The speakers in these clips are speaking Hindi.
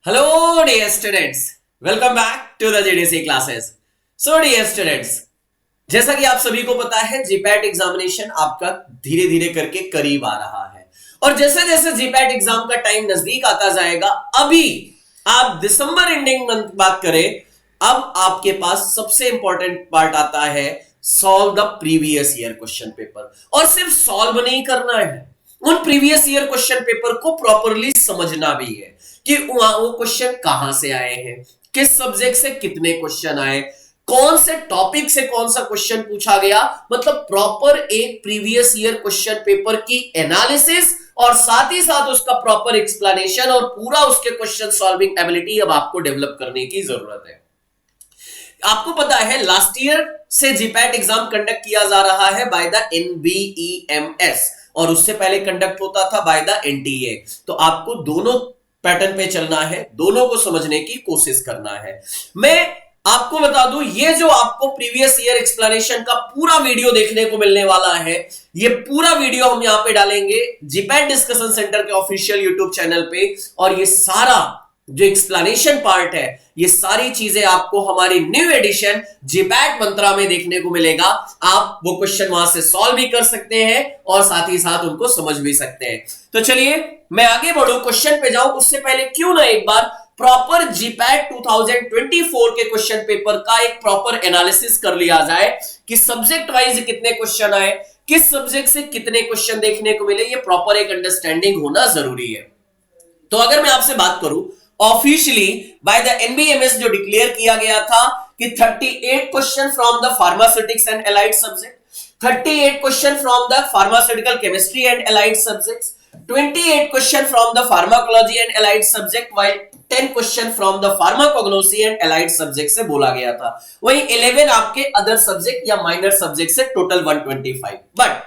Hello dear students, welcome back to the GDC classes. So dear students, जैसा कि आप सभी को पता है जीपैट एग्जामिनेशन आपका धीरे धीरे करके करीब आ रहा है और जैसे जैसे जीपैट एग्जाम का टाइम नजदीक आता जाएगा, अभी आप दिसंबर एंडिंग मंथ बात करें, अब आपके पास सबसे इंपॉर्टेंट पार्ट आता है solve the previous year question paper. और सिर्फ सॉल्व नहीं करना है, उन प्रीवियस ईयर क्वेश्चन पेपर को प्रॉपरली समझना भी है कि वो क्वेश्चन कहां से आए हैं, किस सब्जेक्ट से कितने क्वेश्चन आए, कौन से टॉपिक से कौन सा क्वेश्चन पूछा गया। मतलब प्रॉपर एक प्रीवियस ईयर क्वेश्चन पेपर की एनालिसिस और साथ ही साथ उसका प्रॉपर एक्सप्लेनेशन और पूरा उसके क्वेश्चन सॉल्विंग एबिलिटी अब आपको डेवलप करने की जरूरत है। आपको पता है लास्ट ईयर से जीपैट एग्जाम कंडक्ट किया जा रहा है बाय द NBEMS और उससे पहले कंडक्ट होता था बाय द NTA। तो आपको दोनों पैटर्न पे चलना है, दोनों को समझने की कोशिश करना है। मैं आपको बता दूं, ये जो आपको प्रीवियस ईयर एक्सप्लेनेशन का पूरा वीडियो देखने को मिलने वाला है, ये पूरा वीडियो हम यहां पे डालेंगे जीपैट डिस्कशन सेंटर के ऑफिशियल यूट्यूब चैनल पे। और ये सारा जो एक्सप्लेनेशन पार्ट है, ये सारी चीजें आपको हमारी न्यू एडिशन जीपैट मंत्रा में देखने को मिलेगा। आप वो क्वेश्चन वहां से सॉल्व भी कर सकते हैं और साथ ही साथ उनको समझ भी सकते हैं। तो चलिए मैं आगे बढ़ूं, क्वेश्चन पे जाऊं, उससे पहले क्यों ना एक बार प्रॉपर जीपैट 2024 के क्वेश्चन पेपर का एक प्रॉपर एनालिसिस कर लिया जाए कि सब्जेक्ट वाइज कितने क्वेश्चन आए, किस सब्जेक्ट से कितने क्वेश्चन देखने को मिले, ये प्रॉपर एक अंडरस्टैंडिंग होना जरूरी है। तो अगर मैं आपसे बात करूं, ऑफिशियली बाय द NBEMS जो डिक्लेयर किया गया था कि 38 question from the pharmaceutics and allied subject, 38 question from the pharmaceutical chemistry and allied subjects, 28 question from the pharmacology and allied subject, while 10 question from the pharmacognosy and allied subject से बोला गया था। वही 11 आपके अदर सब्जेक्ट या माइनर सब्जेक्ट से, टोटल 125। बट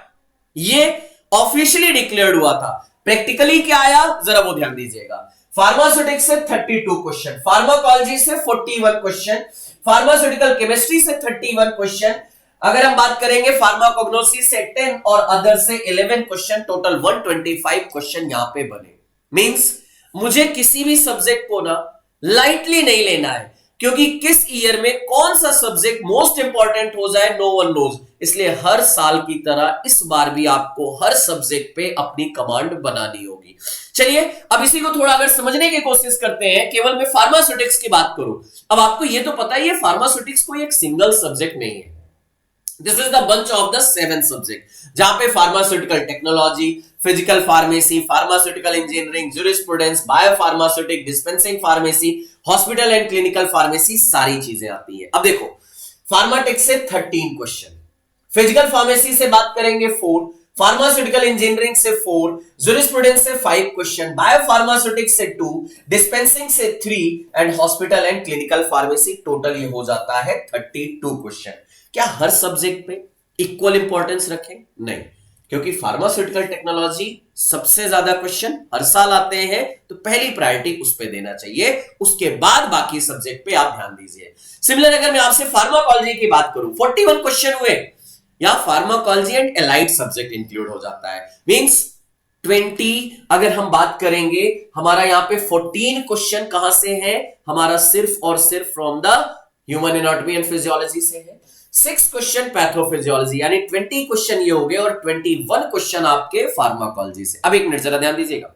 ये ऑफिशियली डिक्लेयर्ड हुआ था, प्रैक्टिकली क्या आया जरा वो ध्यान दीजिएगा। फार्मास्यूटिक्स से 32 क्वेश्चन, फार्माकोलॉजी से 41 क्वेश्चन, फार्मास्यूटिकल केमिस्ट्री से 31 क्वेश्चन, अगर हम बात करेंगे फार्माकोग्नोसी से 10 और अदर से 11 क्वेश्चन, टोटल 125 क्वेश्चन यहां पे बने। मींस मुझे किसी भी सब्जेक्ट को ना लाइटली नहीं लेना है, क्योंकि किस ईयर में कौन सा सब्जेक्ट मोस्ट इंपॉर्टेंट हो जाए नो वन नोज। इसलिए हर साल की तरह इस बार भी आपको हर सब्जेक्ट पे अपनी कमांड बनानी होगी। चलिए अब इसी को थोड़ा अगर समझने की कोशिश करते हैं। केवल मैं फार्मास्यूटिक्स की बात करूं, अब आपको ये तो पता ही है फार्मास्यूटिक्स कोई एक सिंगल सब्जेक्ट नहीं है। This is the bunch of the 7 subject, जहां पे pharmaceutical technology, physical pharmacy, pharmaceutical engineering, jurisprudence, biopharmaceutic, dispensing pharmacy, hospital and clinical pharmacy, सारी चीजें आती है। अब देखो फार्माटेक से 13 क्वेश्चन, फिजिकल फार्मेसी से बात करेंगे 4, फार्मास्यूटिकल इंजीनियरिंग से 4, ज्यूरिस्प्रूडेंस से 5 क्वेश्चन, बायोफार्मास्यूटिक्स से 2, डिस्पेंसिंग से 3 and hospital and clinical pharmacy, total ये हो जाता है 32 क्वेश्चन। क्या हर सब्जेक्ट पे इक्वल इंपॉर्टेंस रखें? नहीं, क्योंकि फार्मास्यूटिकल टेक्नोलॉजी सबसे ज्यादा क्वेश्चन हर साल आते हैं, तो पहली प्रायोरिटी उस पे देना चाहिए, उसके बाद बाकी सब्जेक्ट पे आप ध्यान दीजिए। सिमिलर अगर मैं आपसे फार्माकोलॉजी की बात करूं, 41 क्वेश्चन हुए, या pharmacology and allied subject include हो जाता है। मींस 20 अगर हम बात करेंगे, हमारा यहां पे 14 क्वेश्चन कहां से है, हमारा सिर्फ और सिर्फ from the human anatomy and physiology से है, 6 क्वेश्चन पैथोफिजियोलॉजी, यानी 20 क्वेश्चन ये हो गए और 21 क्वेश्चन आपके फार्माकोलॉजी से। अब एक मिनट जरा ध्यान दीजिएगा,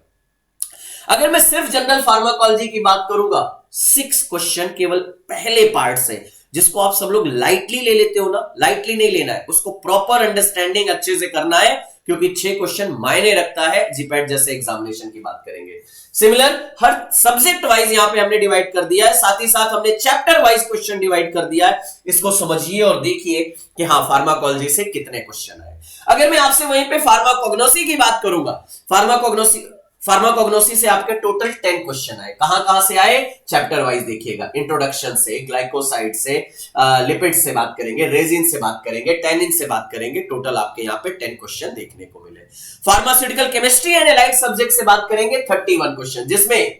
अगर मैं सिर्फ जनरल फार्माकोलॉजी की बात करूंगा, 6 क्वेश्चन केवल पहले पार्ट से, जिसको आप सब लोग लाइटली ले लेते हो ना, लाइटली नहीं लेना है, उसको प्रॉपर अंडरस्टैंडिंग अच्छे से करना है, क्योंकि 6 क्वेश्चन मायने रखता है जीपैट जैसे एग्जामिनेशन की बात करेंगे। सिमिलर हर सब्जेक्ट वाइज यहां पे हमने डिवाइड कर दिया है, साथ ही साथ हमने चैप्टर वाइज क्वेश्चन डिवाइड कर दिया है। इसको समझिए और देखिए कि हाँ फार्माकोलॉजी से कितने क्वेश्चन आए। अगर मैं आपसे वहीं पे फार्माकोग्नोसी की बात करूंगा, फार्माकोग्नोसी से आपके टोटल 10 क्वेश्चन आए। कहां से आए? चैप्टर वाइज देखिएगा, इंट्रोडक्शन से, ग्लाइकोसाइड से, लिपिड से बात करेंगे, रेजिन से बात करेंगे, टैनिन से बात करेंगे, टोटल आपके यहां पे 10 क्वेश्चन देखने को मिले। Pharmaceutical chemistry and allied subject से बात करेंगे 31 क्वेश्चन, जिसमें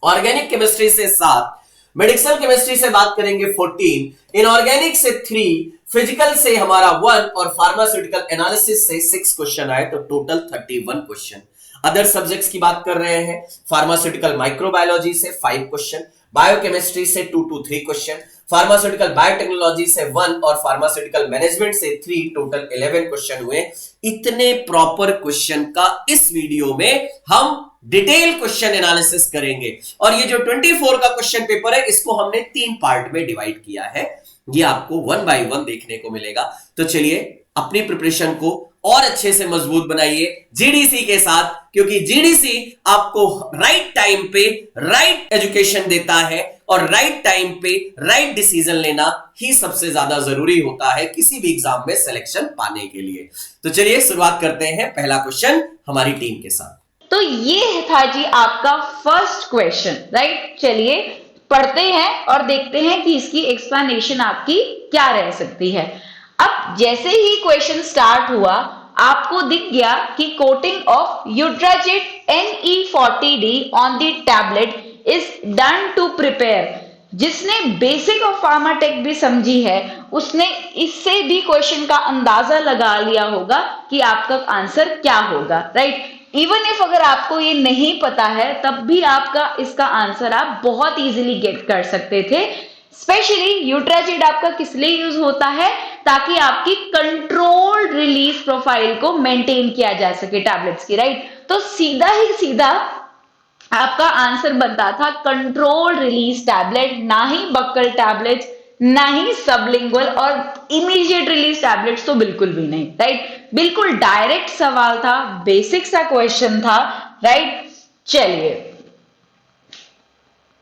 ऑर्गेनिक केमिस्ट्री से 7, मेडिकल केमिस्ट्री से बात करेंगे 14, इनऑर्गेनिक से 3, फिजिकल से हमारा 1 और फार्मास्यूटिकल एनालिसिस से 6 क्वेश्चन आए, तो टोटल 31 क्वेश्चन। अदर सब्जेक्ट्स की बात कर रहे हैं, फार्मास्यूटिकल माइक्रोबायोलॉजी से 5 क्वेश्चन, बायोकेमिस्ट्री से 2 to 3 क्वेश्चन, फार्मास्यूटिकल बायोटेक्नोलॉजी से 1 और फार्मास्यूटिकल मैनेजमेंट से 3, टोटल 11 क्वेश्चन हुए। इतने प्रॉपर क्वेश्चन का इस वीडियो में हम डिटेल क्वेश्चन एनालिसिस करेंगे। और ये जो 24 का क्वेश्चन पेपर है, इसको हमने 3 पार्ट में डिवाइड किया है। ये आपको 1 by 1 देखने को मिलेगा। तो चलिए अपनी प्रिपरेशन को और अच्छे से मजबूत बनाइए जीडीसी के साथ, क्योंकि जीडीसी आपको राइट टाइम पे राइट एजुकेशन देता है और राइट टाइम पे राइट डिसीजन लेना ही सबसे ज्यादा जरूरी होता है किसी भी एग्जाम में सिलेक्शन पाने के लिए। तो चलिए शुरुआत करते हैं पहला क्वेश्चन हमारी टीम के साथ। तो ये था जी आपका फर्स्ट क्वेश्चन, राइट। चलिए पढ़ते हैं और देखते हैं कि इसकी एक्सप्लेनेशन आपकी क्या रह सकती है। अब जैसे ही क्वेश्चन स्टार्ट हुआ, आपको दिख गया कि coating of Eudragit Ne40D on the tablet is done to prepare. जिसने बेसिक ऑफ फार्माटेक भी समझी है, उसने इससे भी क्वेश्चन का अंदाजा लगा लिया होगा कि आपका आंसर क्या होगा, राइट। इवन इफ अगर आपको ये नहीं पता है, तब भी आपका इसका आंसर आप बहुत इजीली गेट कर सकते थे। स्पेशली यूट्राजेट आपका किस लिए यूज होता है, ताकि आपकी कंट्रोल्ड रिलीज प्रोफाइल को मेंटेन किया जा सके टैबलेट्स की, राइट। तो सीधा ही सीधा आपका आंसर बनता था कंट्रोल्ड रिलीज टैबलेट, ना ही बक्कल टैबलेट, ना ही सबलिंगुअल, और इमीडिएट रिलीज टैबलेट्स तो बिल्कुल भी नहीं, राइट। बिल्कुल डायरेक्ट सवाल था, बेसिक सा क्वेश्चन था, राइट। चलिए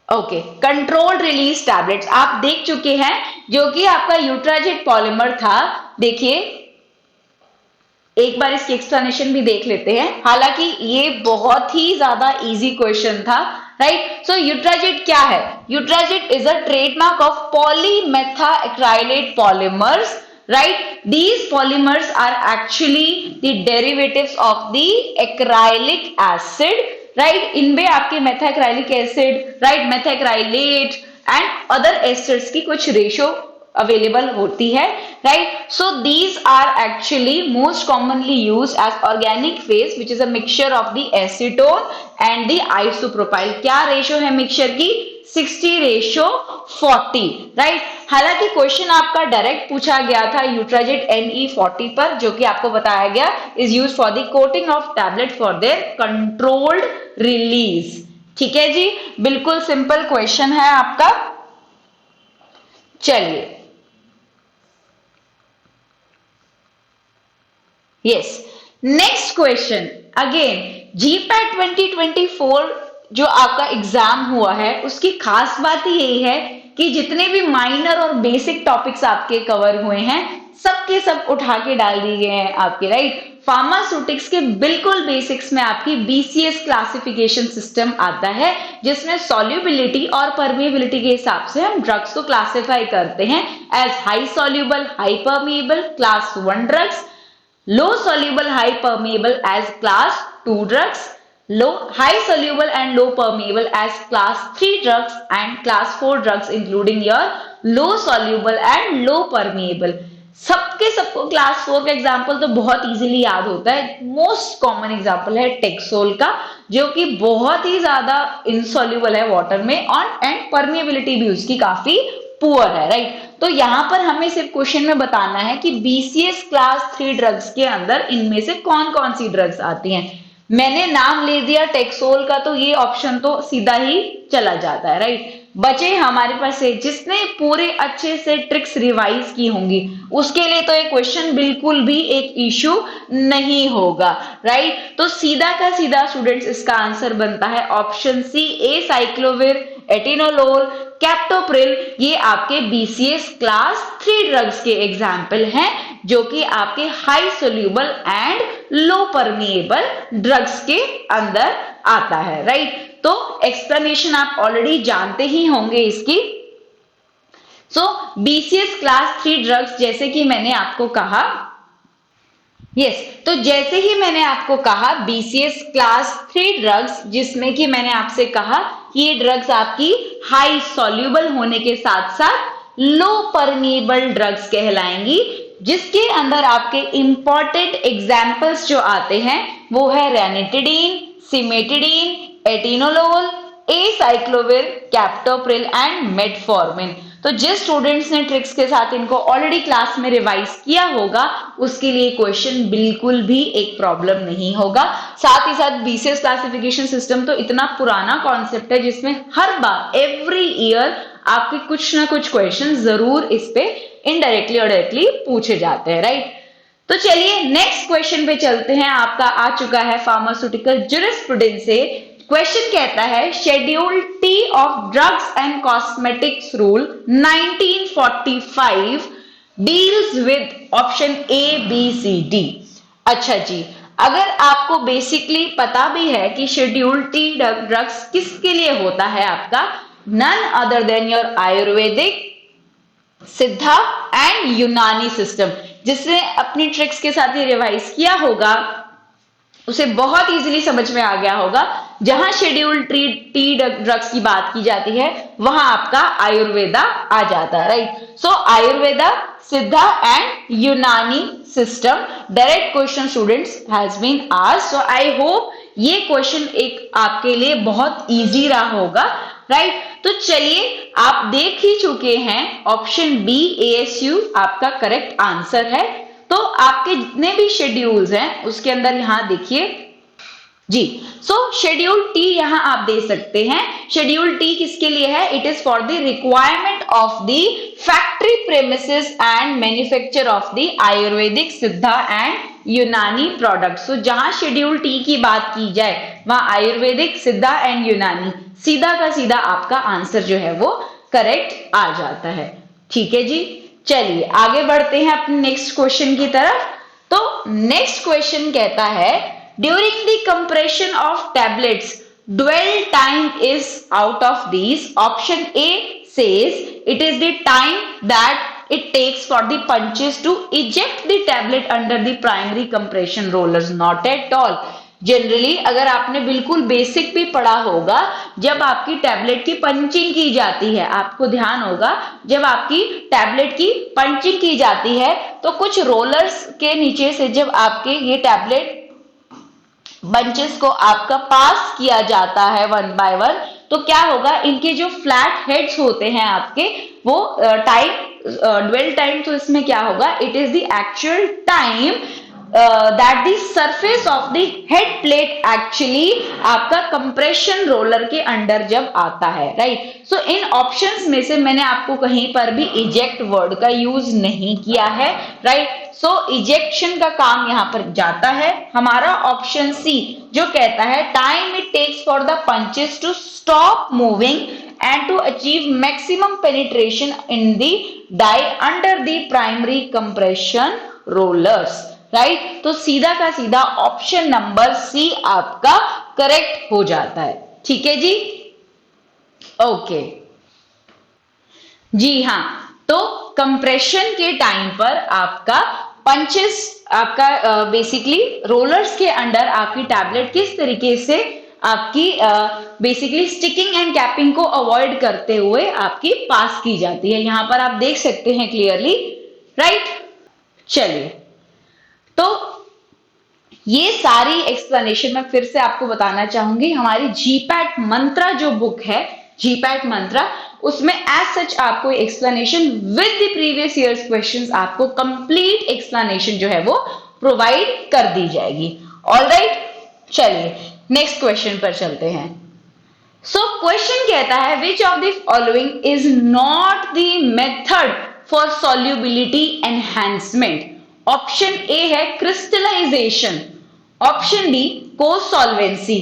ओके, कंट्रोल्ड रिलीज टैबलेट्स आप देख चुके हैं, जो कि आपका यूट्राजेट पॉलीमर था। देखिए एक बार इसकी एक्सप्लेनेशन भी देख लेते हैं, हालांकि ये बहुत ही ज्यादा इजी क्वेश्चन था, राइट। सो यूट्राजेट क्या है? Eudragit is a trademark of polymethacrylate polymers, right? These polymers are actually the derivatives of the acrylic acid, right? इनमें आपके methacrylic acid, right, methacrylate and other esters की कुछ रेशियो अवेलेबल होती है, right. So these are actually most commonly use as organic phase which is a mixture of the acetone and the isopropyl. क्या रेशियो है मिक्सचर की? 60:40, राइट। हालांकि क्वेश्चन आपका डायरेक्ट पूछा गया था यूट्राजेट Ne40 पर, जो कि आपको बताया गया is use for the coating of tablet for their controlled release. ठीक है जी, बिल्कुल सिंपल क्वेश्चन है आपका। चलिए yes, next question again GPAT 2024 जो आपका एग्जाम हुआ है, उसकी खास बात ही यही है कि जितने भी माइनर और बेसिक टॉपिक्स आपके कवर हुए हैं, सबके सब उठा के डाल दिए गए हैं आपके, राइट। फार्मास्यूटिक्स के बिल्कुल बेसिक्स में आपकी BCS क्लासिफिकेशन सिस्टम आता है, जिसमें सॉल्युबिलिटी और परमिएबिलिटी के हिसाब से हम ड्रग्स को क्लासिफाई करते हैं as high soluble, high permeable class 1 drugs, low soluble high permeable as class 2 drugs, high soluble and low permeable as class 3 drugs, and class 4 drugs including your low soluble and low permeable। सबके सबको क्लास 4 का एग्जाम्पल तो बहुत इजीली याद होता है। मोस्ट कॉमन एग्जाम्पल है टेक्सोल का, जो कि बहुत ही ज्यादा इनसॉल्युबल है वाटर में, और एंड परमिएबिलिटी भी उसकी काफी पुअर है, राइट। तो यहां पर हमें सिर्फ क्वेश्चन में बताना है कि BCS क्लास 3 ड्रग्स के अंदर इनमें से कौन कौन सी ड्रग्स आती हैं। मैंने नाम ले दिया टेक्सोल का, तो ये ऑप्शन तो सीधा ही चला जाता है, राइट। बचे हमारे पास से जिसने पूरे अच्छे से ट्रिक्स रिवाइज की होंगी, उसके लिए तो एक क्वेश्चन बिल्कुल भी एक इश्यू नहीं होगा, राइट। तो सीधा का सीधा स्टूडेंट्स इसका आंसर बनता है ऑप्शन सी, ए साइक्लोविर, एटिनोलोल, कैप्टोप्रिल। ये आपके BCS क्लास 3 ड्रग्स के एग्जाम्पल हैं, जो कि आपके high soluble and low permeable drugs के अंदर आता है, राइट। तो एक्सप्लेनेशन आप ऑलरेडी जानते ही होंगे इसकी। सो BCS क्लास 3 ड्रग्स, जैसे कि मैंने आपको कहा, तो जैसे ही मैंने आपको कहा BCS क्लास 3 ड्रग्स, जिसमें कि मैंने आपसे कहा कि ये ड्रग्स आपकी हाई सॉल्युबल होने के साथ साथ लो परमिएबल ड्रग्स कहलाएंगी, जिसके अंदर आपके इंपॉर्टेंट एग्जाम्पल्स जो आते हैं वो है ranitidine, cimetidine, atenolol, acyclovir, captopril and metformin. तो जिस स्टूडेंट्स ने ट्रिक्स के साथ इनको ऑलरेडी क्लास में रिवाइज किया होगा उसके लिए क्वेश्चन बिल्कुल भी एक प्रॉब्लम नहीं होगा। साथ ही साथ बीसीएस क्लासिफिकेशन सिस्टम तो इतना पुराना कॉन्सेप्ट है जिसमें हर बार एवरी ईयर आपके कुछ ना कुछ क्वेश्चन जरूर इस पे इनडायरेक्टली और डायरेक्टली पूछे जाते हैं, राइट। तो चलिए नेक्स्ट क्वेश्चन पे चलते हैं। आपका आ चुका है फार्मास्यूटिकल ज्यूरिस्प्रूडेंस से। क्वेश्चन कहता है schedule T of drugs and cosmetics rule 1945 deals with option A B C D. अच्छा जी, अगर आपको बेसिकली पता भी है कि शेड्यूल टी ड्रग्स किसके लिए होता है, आपका none other than your Ayurvedic, Siddha and Unani system. जिसने अपनी ट्रिक्स के साथ ये रिवाइज किया होगा उसे बहुत इजीली समझ में आ गया होगा, जहां शेड्यूल टी ड्रग्स की बात की जाती है वहां आपका आयुर्वेदा आ जाता है, right. So Ayurveda, Siddha and Unani system. Direct question students has been asked. So I hope ये क्वेश्चन एक आपके लिए बहुत इजी रहा होगा, राइट। तो चलिए आप देख ही चुके हैं ऑप्शन बी एएसयू आपका करेक्ट आंसर है। तो आपके जितने भी शेड्यूल्स हैं उसके अंदर यहां देखिए जी। सो शेड्यूल टी यहां आप दे सकते हैं। शेड्यूल टी किसके लिए है? It is for the requirement of the factory premises and manufacture of the Ayurvedic, Siddha and यूनानी प्रोडक्ट्स। तो जहां शेड्यूल टी की बात की जाए वहां आयुर्वेदिक, सिद्धा एंड यूनानी, सीधा का सीधा आपका आंसर जो है वो करेक्ट आ जाता है। ठीक है जी, चलिए आगे बढ़ते हैं अपने नेक्स्ट क्वेश्चन की तरफ। तो नेक्स्ट क्वेश्चन कहता है during the compression of tablets dwell time is out of these. Option A says it is the time that it takes for the punches to eject the tablet under the primary compression rollers. Not at all. Generally अगर आपने बिल्कुल बेसिक भी पढ़ा होगा, जब आपकी टैबलेट की पंचिंग की जाती है, आपको ध्यान होगा जब आपकी टैबलेट की पंचिंग की जाती है तो कुछ रोलर्स के नीचे से जब आपके ये टैबलेट बंचेस को आपका पास किया जाता है वन बाय वन, तो क्या होगा, इनके जो फ्लैट हेड्स होते हैं आपके वो टाइम ड्वेल टाइम, तो इसमें क्या होगा, it is the actual time that the surface of the head plate actually आपका compression roller के अंडर जब आता है, राइट। सो इन ऑप्शंस में से मैंने आपको कहीं पर भी eject वर्ड का यूज नहीं किया है, राइट। सो इजेक्शन का काम यहां पर जाता है हमारा ऑप्शन सी, जो कहता है time it takes for the punches to stop moving and to achieve maximum penetration in the die under the primary compression rollers, right. तो सीधा का सीधा ऑप्शन नंबर सी आपका करेक्ट हो जाता है। ठीक है जी, ओके जी हाँ। तो कंप्रेशन के टाइम पर आपका पंचेस, आपका बेसिकली रोलर्स के अंडर आपकी टैबलेट किस तरीके से आपकी बेसिकली स्टिकिंग एंड कैपिंग को अवॉइड करते हुए आपकी पास की जाती है, यहां पर आप देख सकते हैं क्लियरली, राइट। चलिए, तो ये सारी एक्सप्लेनेशन मैं फिर से आपको बताना चाहूंगी। हमारी जीपैट मंत्रा जो बुक है, जीपैट मंत्रा, उसमें एज सच आपको explanation with the previous years questions, आपको कंप्लीट एक्सप्लेनेशन जो है वो प्रोवाइड कर दी जाएगी। ऑलराइट, चलिए नेक्स्ट क्वेश्चन पर चलते हैं। सो क्वेश्चन कहता है which of the following is not the method for solubility enhancement. Option A है crystallization, option B cosolvency,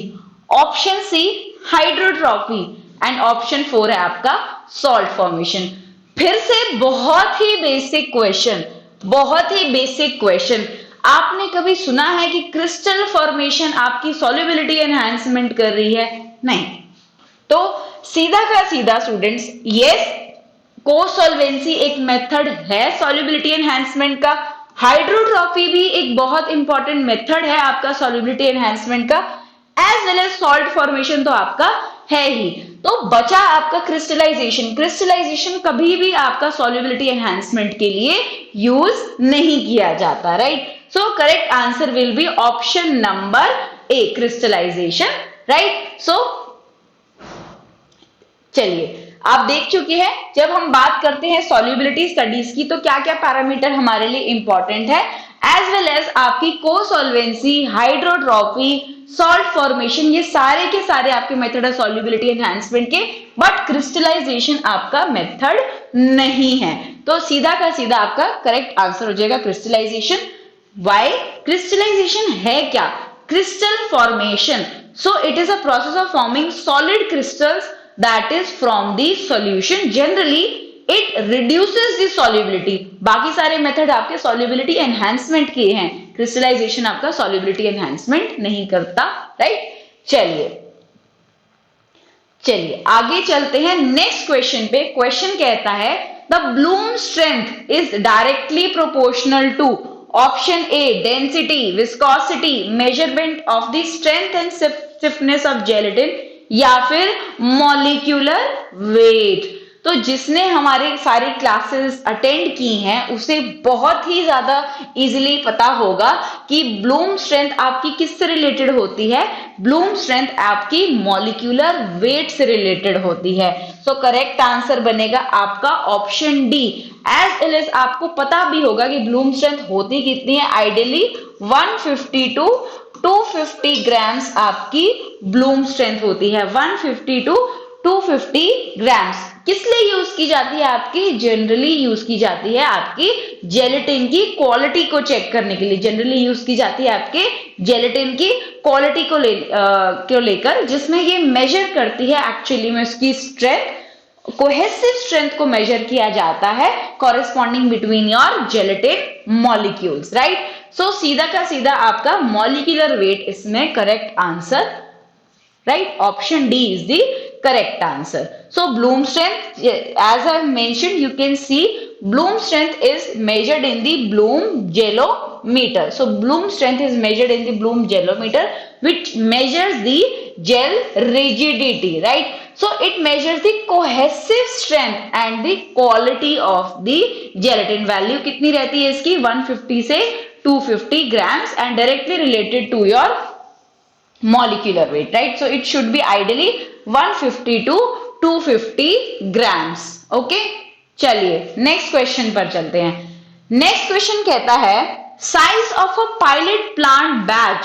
option C hydrotropy and option 4 है आपका सॉल्ट फॉर्मेशन। फिर से बहुत ही बेसिक क्वेश्चन, बहुत ही बेसिक क्वेश्चन। आपने कभी सुना है कि क्रिस्टल फॉर्मेशन आपकी सॉल्युबिलिटी एनहांसमेंट कर रही है? नहीं। तो सीधा का सीधा स्टूडेंट्स, यस कोसॉल्वेंसी एक मेथड है सॉल्युबिलिटी एनहांसमेंट का, हाइड्रोट्रॉफी भी एक बहुत इंपॉर्टेंट मेथड है आपका सॉल्युबिलिटी एनहांसमेंट का, as well as salt formation तो आपका है ही। तो बचा आपका क्रिस्टलाइजेशन। क्रिस्टलाइजेशन कभी भी आपका सॉल्युबिलिटी एनहांसमेंट के लिए यूज नहीं किया जाता, right. So correct answer will be option number A crystallization, right? So चलिए आप देख चुके हैं, जब हम बात करते हैं सॉल्युबिलिटी स्टडीज की तो क्या क्या पैरामीटर हमारे लिए इंपॉर्टेंट है, एज वेल एज आपकी कोसॉल्वेंसी, हाइड्रोट्रॉपी, सॉल्ट फॉर्मेशन, ये सारे के सारे आपके मेथड है सॉल्युबिलिटी एनहांसमेंट के, बट क्रिस्टलाइजेशन आपका मेथड नहीं है। तो सीधा का सीधा आपका करेक्ट आंसर हो जाएगा क्रिस्टलाइजेशन। वाई? क्रिस्टलाइजेशन है क्या? Crystal formation, so it is a process of forming solid crystals that is from the solution. Generally it reduces the solubility. बाकी सारे मेथड आपके solubility enhancement के हैं, crystallization आपका solubility enhancement नहीं करता, राइट? चलिए आगे चलते हैं नेक्स्ट क्वेश्चन पे। क्वेश्चन कहता है the Bloom strength is directly proportional to option A density, viscosity, measurement of the strength and stiffness of gelatin, या फिर मॉलिक्यूलर वेट। तो जिसने हमारे सारी क्लासेस अटेंड की हैं उसे बहुत ही ज्यादा इजीली पता होगा कि ब्लूम स्ट्रेंथ आपकी किससे रिलेटेड होती है। ब्लूम स्ट्रेंथ आपकी मॉलिक्यूलर वेट से रिलेटेड होती है। सो करेक्ट आंसर बनेगा आपका option D. As well as आपको पता भी होगा कि ब्लूम स्ट्रेंथ होती कितनी है, आइडियली 150 टू 250 ग्राम्स आपकी ब्लूम स्ट्रेंथ होती है। 150 टू 250 ग्राम्स किस लिए यूज की जाती है? आपकी जनरली यूज की जाती है आपकी जेलेटिन की क्वालिटी को चेक करने के लिए। जनरली यूज की जाती है आपके जेलेटिन की क्वालिटी को लेकर, जिसमें ये मेजर करती है एक्चुअली में उसकी स्ट्रेंथ, कोहेसिव स्ट्रेंथ को मेजर किया जाता है corresponding between your gelatin molecules, right? So सीधा का सीधा आपका मॉलिक्यूलर वेट इसमें correct answer, right? Option D is the correct answer. So Bloom strength, as I mentioned, you can see Bloom strength is measured in the Bloom gel-o-meter. So Bloom strength is measured in the Bloom gel-o-meter, which measures the gel rigidity, right? So it measures the cohesive strength and the quality of the gelatin. Value कितनी रहती है इसकी? 150 से 250 grams and directly related to your molecular weight, right? So it should be ideally 150 to 250 grams. Okay? चलिए नेक्स्ट क्वेश्चन पर चलते हैं। नेक्स्ट क्वेश्चन कहता है size of a pilot plant batch,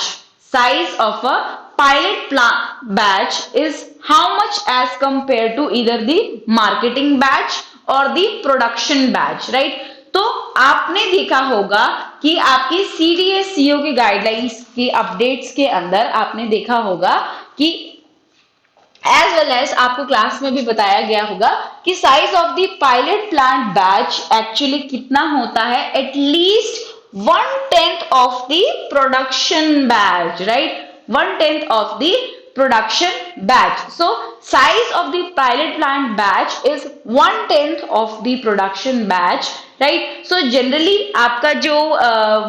size of a pilot plant batch is how much as compare to either the marketing batch और द प्रोडक्शन बैच, राइट? तो आपने देखा होगा कि आपकी CDSCO की गाइडलाइंस की अपडेट्स के अंदर आपने देखा होगा कि एज वेल एज आपको क्लास में भी बताया गया होगा कि size of the pilot plant batch actually कितना होता है, at least 1/10 of the production batch, right? 1/10 of the production batch. So size of the pilot plant batch is 1/10 of the production batch, right? So generally आपका जो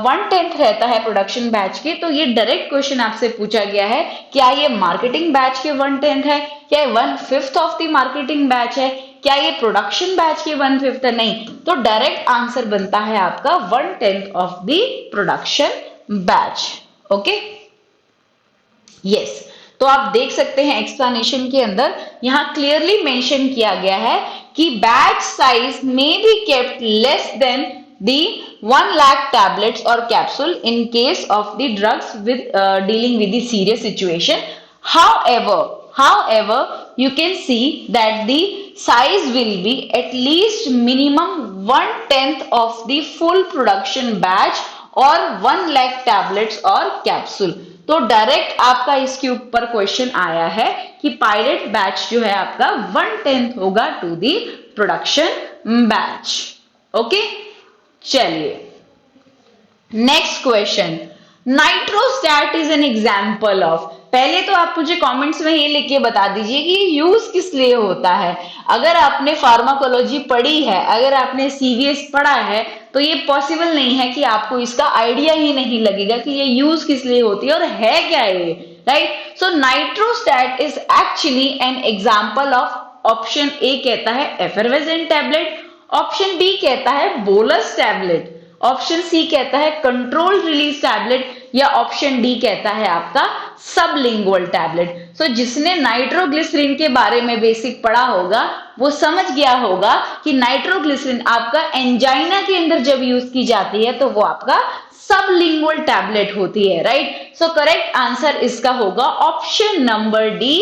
1/10 रहता है प्रोडक्शन बैच के, तो ये डायरेक्ट क्वेश्चन आपसे पूछा गया है क्या ये मार्केटिंग बैच के 1/10 है, क्या 1/5 ऑफ द मार्केटिंग बैच है, क्या ये प्रोडक्शन बैच के 1/5 है? नहीं, तो डायरेक्ट आंसर बनता है आपका 1/10 of the production batch. Okay, yes. तो आप देख सकते हैं एक्सप्लेनेशन के अंदर यहां क्लियरली मेंशन किया गया है कि बैच साइज में be kept less than the 1 lakh tablets और capsule in case of the drugs with dealing with the serious situation. However, you can see that the size will be at least minimum 1/10 of the full production batch or 1 lakh tablets or capsule। तो डायरेक्ट आपका इसके ऊपर क्वेश्चन आया है कि पायलट बैच जो है आपका 1/10 होगा to the production batch. Okay, चलिए next question, nitrostat is an example of. पहले तो आप मुझे कमेंट्स में ये लिख के बता दीजिए कि यूज किस लिए होता है। अगर आपने फार्माकोलॉजी पढ़ी है, अगर आपने CVS पढ़ा है, तो ये पॉसिबल नहीं है कि आपको इसका आइडिया ही नहीं लगेगा कि ये यूज किस लिए होती है और है क्या ये, right? So nitrostat is actually an example of, option A कहता है एफरवेसेंट टैबलेट, ऑप्शन बी कहता है बोलस टैबलेट, ऑप्शन सी कहता है कंट्रोल रिलीज टैबलेट, या ऑप्शन डी कहता है आपका सबलिंगुअल टैबलेट। सो जिसने नाइट्रोग्लिसरीन के बारे में बेसिक पढ़ा होगा वो समझ गया होगा कि नाइट्रोग्लिसरीन आपका एंजाइना के अंदर जब यूज की जाती है तो वो आपका सबलिंगुअल टैबलेट होती है, राइट। सो करेक्ट आंसर इसका होगा option number D,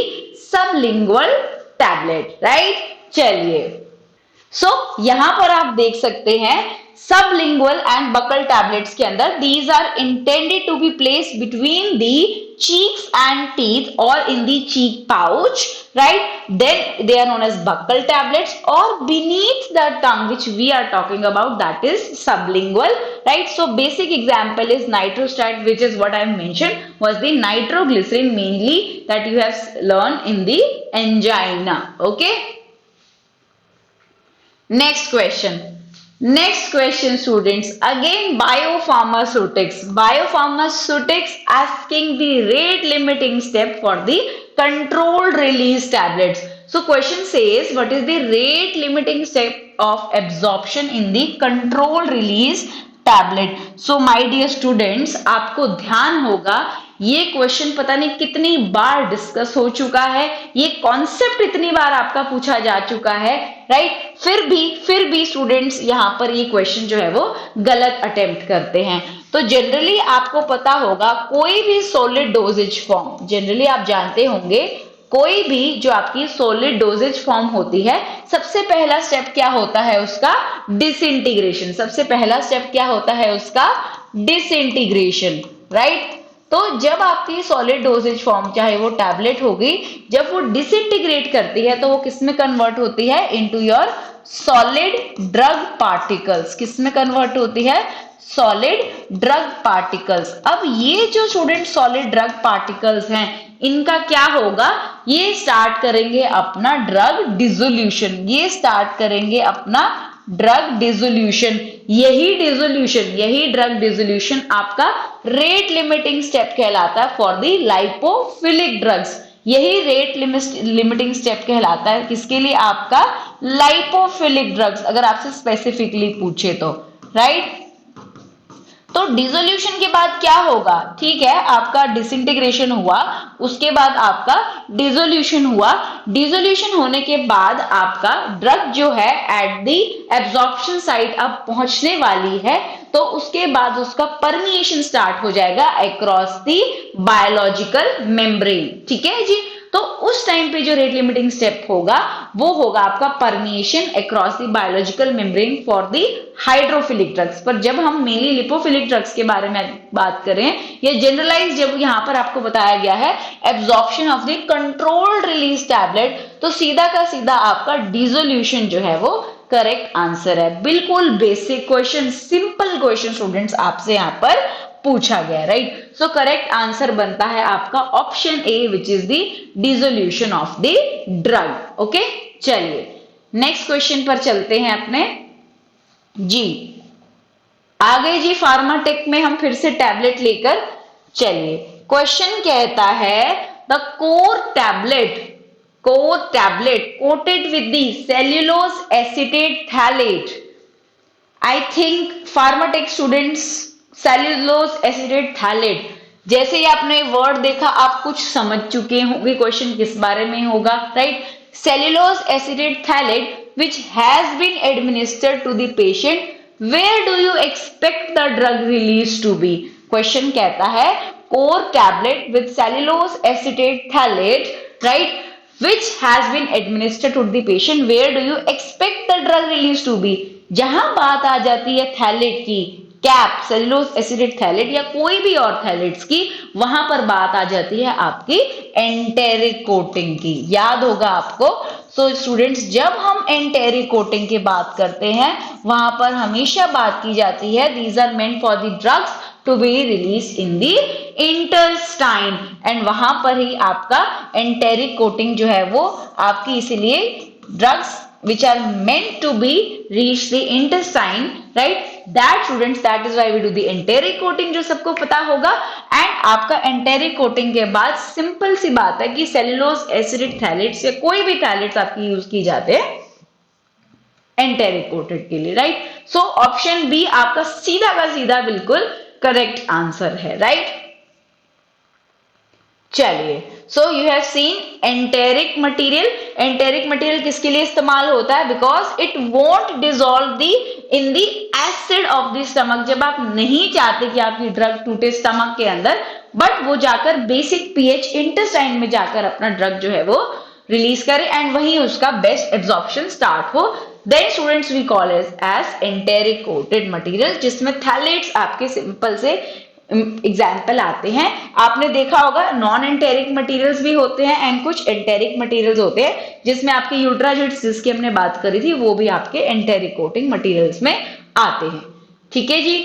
sublingual tablet, right. चलिए, यहां पर आप देख सकते हैं सबलिंगुअल एंड बकल टैबलेट्स के अंदर these are intended to be placed between the cheeks and teeth or in the cheek pouch, right? Then they are known as buccal tablets, or beneath the tongue, which we are talking about, that is sublingual, right? So basic example is nitrostat, which is what I mentioned was the nitroglycerin mainly that you have learned in the angina. Okay, next question. Next question, students. Again, biopharmaceutics. Biopharmaceutics asking the rate limiting step for the controlled release tablets. So question says, what is the rate limiting step of absorption in the controlled release tablet? So my dear students, आपको ध्यान होगा ये क्वेश्चन पता नहीं कितनी बार डिस्कस हो चुका है, ये कॉन्सेप्ट इतनी बार आपका पूछा जा चुका है, राइट। फिर भी स्टूडेंट्स यहाँ पर ये क्वेश्चन जो है वो गलत अटेम्प्ट करते हैं। तो जनरली आपको पता होगा कोई भी सॉलिड डोजेज फॉर्म, जनरली आप जानते होंगे कोई भी जो आपकी सॉलिड डोजेज फॉर्म होती है, सबसे पहला स्टेप क्या होता है उसका, डिसइंटीग्रेशन। सबसे पहला स्टेप क्या होता है उसका, डिसइंटीग्रेशन, राइट। तो जब आपकी सॉलिड डोजेज फॉर्म चाहे वो टैबलेट होगी, जब वो डिसइंटीग्रेट करती है तो वो किस में कन्वर्ट होती है, into your solid drug particles. किस में कन्वर्ट होती है, सॉलिड ड्रग पार्टिकल्स। अब ये जो स्टूडेंट सॉलिड ड्रग पार्टिकल्स हैं इनका क्या होगा, ये स्टार्ट करेंगे अपना ड्रग डिसोल्यूशन, ये स्टार्ट करेंगे अपना ड्रग डिसोल्यूशन। यही ड्रग डिसोल्यूशन आपका रेट लिमिटिंग स्टेप कहलाता है फॉर दी लाइपोफिलिक ड्रग्स। यही रेट लिमिटिंग स्टेप कहलाता है किसके लिए, आपका लाइपोफिलिक ड्रग्स, अगर आपसे स्पेसिफिकली पूछे तो, राइट। तो डिसोल्यूशन के बाद क्या होगा, ठीक है, आपका डिसइंटीग्रेशन हुआ, उसके बाद आपका डिसोल्यूशन हुआ। डिसोल्यूशन होने के बाद आपका ड्रग जो है एट दी एब्जॉर्प्शन साइट अब पहुंचने वाली है, तो उसके बाद उसका परमिएशन स्टार्ट हो जाएगा अक्रॉस दी बायोलॉजिकल मेम्ब्रेन, ठीक है जी। तो उस टाइम पे जो रेट लिमिटिंग स्टेप होगा वो होगा आपका permeation across the biological membrane for the hydrophilic drugs. पर जब हम मेनली लिपोफिलिक ड्रग्स के बारे में बात करें, या जनरलाइज जब यहाँ पर आपको बताया गया है absorption of the controlled release tablet, तो सीधा का सीधा आपका डिसोल्यूशन जो है वो करेक्ट आंसर है। बिल्कुल basic question, simple question students आपसे यहाँ पर पूछा गया, राइट। सो करेक्ट आंसर बनता है आपका option A, which is the dissolution of the drug. Okay, चलिए नेक्स्ट क्वेश्चन पर चलते हैं अपने जी। आगे जी फार्माटेक में हम फिर से टैबलेट लेकर चलिए। क्वेश्चन कहता है the core tablet coated with the cellulose acetate phthalate. I think Pharmatech students cellulose acetate phthalate, जैसे ही आपने वर्ड देखा आप कुछ समझ चुके होंगे क्वेश्चन किस बारे में होगा, right. Cellulose acetate phthalate which has been administered to the patient, where do you expect the drug release to be. Question कहता है core tablet with cellulose acetate phthalate, right, which has been administered to the patient, where do you expect the drug release to be। जहां बात आ जाती है थैलेट की, कैप सेल्यूलोज एसिडेट थैलेट या कोई भी और थैलेट्स की, वहां पर बात आ जाती है आपकी एंटेरिक कोटिंग की, याद होगा आपको। सो स्टूडेंट्स जब हम एंटेरिक कोटिंग की बात करते हैं वहां पर हमेशा बात की जाती है these are meant for the drugs to be release in the intestine, and वहां पर ही आपका एंटेरिक कोटिंग जो है वो आपकी, इसीलिए drugs which are meant to be reach the intestine, right, that students that is why we do the enteric coating, जो सबको पता होगा। एंड आपका एंटेरिक कोटिंग के बाद सिंपल सी बात है कि सेल्यूलोज एसिडिक थैलेट्स या कोई भी थैलेट्स आपकी यूज की जाते हैं एंटेरिक कोटेड के लिए, राइट। सो ऑप्शन बी आपका सीधा का सीधा बिल्कुल करेक्ट आंसर है, राइट। चलिए, so you have seen enteric material. Enteric material किसके लिए इस्तेमाल होता है? Because it won't dissolve the in the acid of the stomach. जब आप नहीं चाहते कि आपकी ड्रग टूटे स्टमक के अंदर, बट वो जाकर बेसिक पीएच इंटेस्टाइन में जाकर अपना ड्रग जो है वो रिलीज करे एंड वहीं उसका बेस्ट एब्जॉर्प्शन स्टार्ट हो, then students we call as enteric coated material, जिसमें थैलेट्स आपके सिंपल से एग्जाम्पल आते हैं। आपने देखा होगा नॉन एंटेरिक मटेरियल्स भी होते हैं एंड कुछ एंटेरिक मटेरियल्स होते हैं, जिसमें आपके यूट्राजिड्स जिसकी हमने बात करी थी वो भी आपके एंटेरिक कोटिंग मटेरियल्स में आते हैं। ठीक है जी,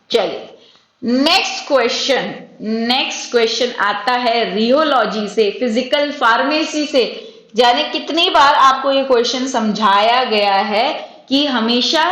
चलिए नेक्स्ट क्वेश्चन आता है रियोलॉजी से, फिजिकल फार्मेसी से। जाने कितनी बार आपको ये क्वेश्चन समझाया गया है कि हमेशा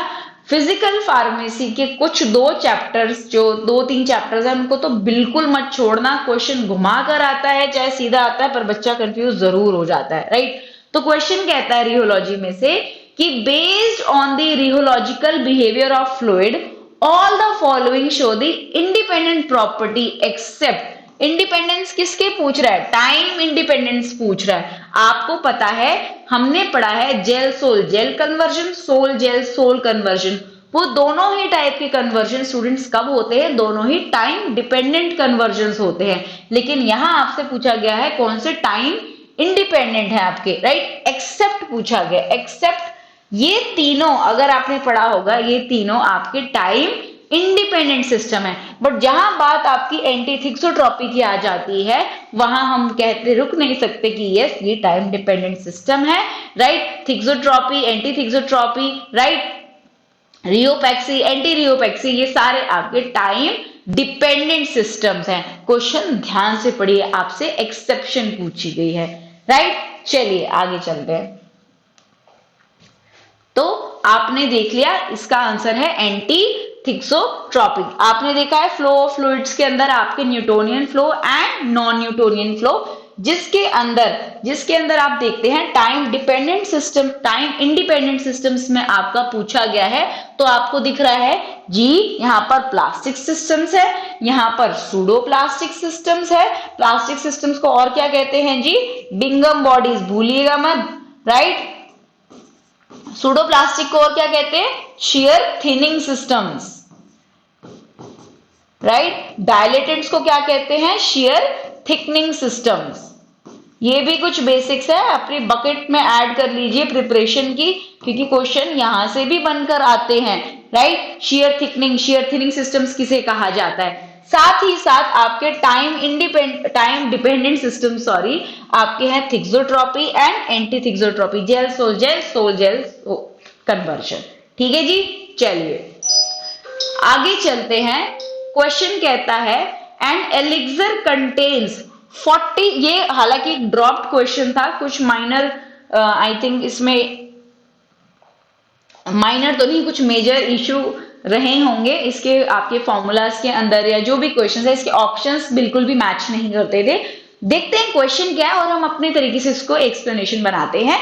फिजिकल फार्मेसी के कुछ दो चैप्टर्स, जो 2-3 चैप्टर्स हैं, उनको तो बिल्कुल मत छोड़ना। क्वेश्चन घुमा कर आता है चाहे सीधा आता है, पर बच्चा कंफ्यूज जरूर हो जाता है, राइट। तो क्वेश्चन कहता है रियोलॉजी में से कि based on the rheological behaviour of fluid all the following show the independent property except. Independence किसके पूछ रहा है? टाइम इंडिपेंडेंस पूछ रहा है। आपको पता है हमने पढ़ा है gel sol gel conversion, sol gel sol conversion. वो दोनों ही टाइप के कन्वर्जन स्टूडेंट्स कब होते हैं? दोनों ही टाइम डिपेंडेंट कन्वर्जन होते हैं। लेकिन यहां आपसे पूछा गया है कौन से टाइम इंडिपेंडेंट है आपके, राइट। एक्सेप्ट पूछा गया, एक्सेप्ट। ये तीनों अगर आपने पढ़ा होगा, ये तीनों आपके टाइम इंडिपेंडेंट सिस्टम है। बट जहां बात आपकी एंटी थिक्सोट्रॉपी की आ जाती है, वहां हम कहते रुक नहीं सकते कि यस ये टाइम डिपेंडेंट सिस्टम है, right. Thixotropy, anti thixotropy, right, rheopexy, anti rheopexy, ये सारे आपके टाइम डिपेंडेंट सिस्टम्स हैं। क्वेश्चन ध्यान से पढ़िए, आपसे एक्सेप्शन पूछी गई है, राइट। चलिए आगे चलते हैं। तो आपने देख लिया इसका आंसर है एंटी थिक्सोट्रॉपिक। आपने देखा है फ्लो ऑफ फ्लूइड्स के अंदर आपके Newtonian flow and non Newtonian flow, जिसके अंदर आप देखते हैं time dependent system, time independent systems में आपका पूछा गया है। तो आपको दिख रहा है जी, यहाँ पर प्लास्टिक सिस्टम्स है, यहाँ पर सूडो प्लास्टिक सिस्टम्स है। प्लास्टिक सिस्टम्स को और क्या कहते हैं जी? बिंगम बॉडीज, भूलिएगा मत, राइट। सूडो प्लास्टिक को और क्या कहते हैं? Shear thinning systems, right. Dilatants को क्या कहते हैं? Shear thickening systems. ये भी कुछ बेसिक्स है, अपनी बकेट में ऐड कर लीजिए प्रिपरेशन की, क्योंकि क्वेश्चन यहां से भी बनकर आते हैं, राइट। शेयर थिनिंग सिस्टम्स किसे कहा जाता है? साथ ही साथ आपके टाइम डिपेंडेंट सिस्टम आपके हैं thixotropy and anti thixotropy, gel sol gel conversion. ठीक है जी, चलिए आगे चलते हैं। क्वेश्चन कहता है एन एलिक्सर कंटेन्स 40, ये हालांकि ड्रॉप्ड क्वेश्चन था, कुछ माइनर आई थिंक इसमें माइनर तो नहीं, कुछ मेजर इशू रहे होंगे इसके आपके फॉर्मूलाज के अंदर, या जो भी क्वेश्चन है इसके ऑप्शंस बिल्कुल भी मैच नहीं करते थे। देखते हैं क्वेश्चन क्या है और हम अपने तरीके से इसको एक्सप्लेनेशन बनाते हैं,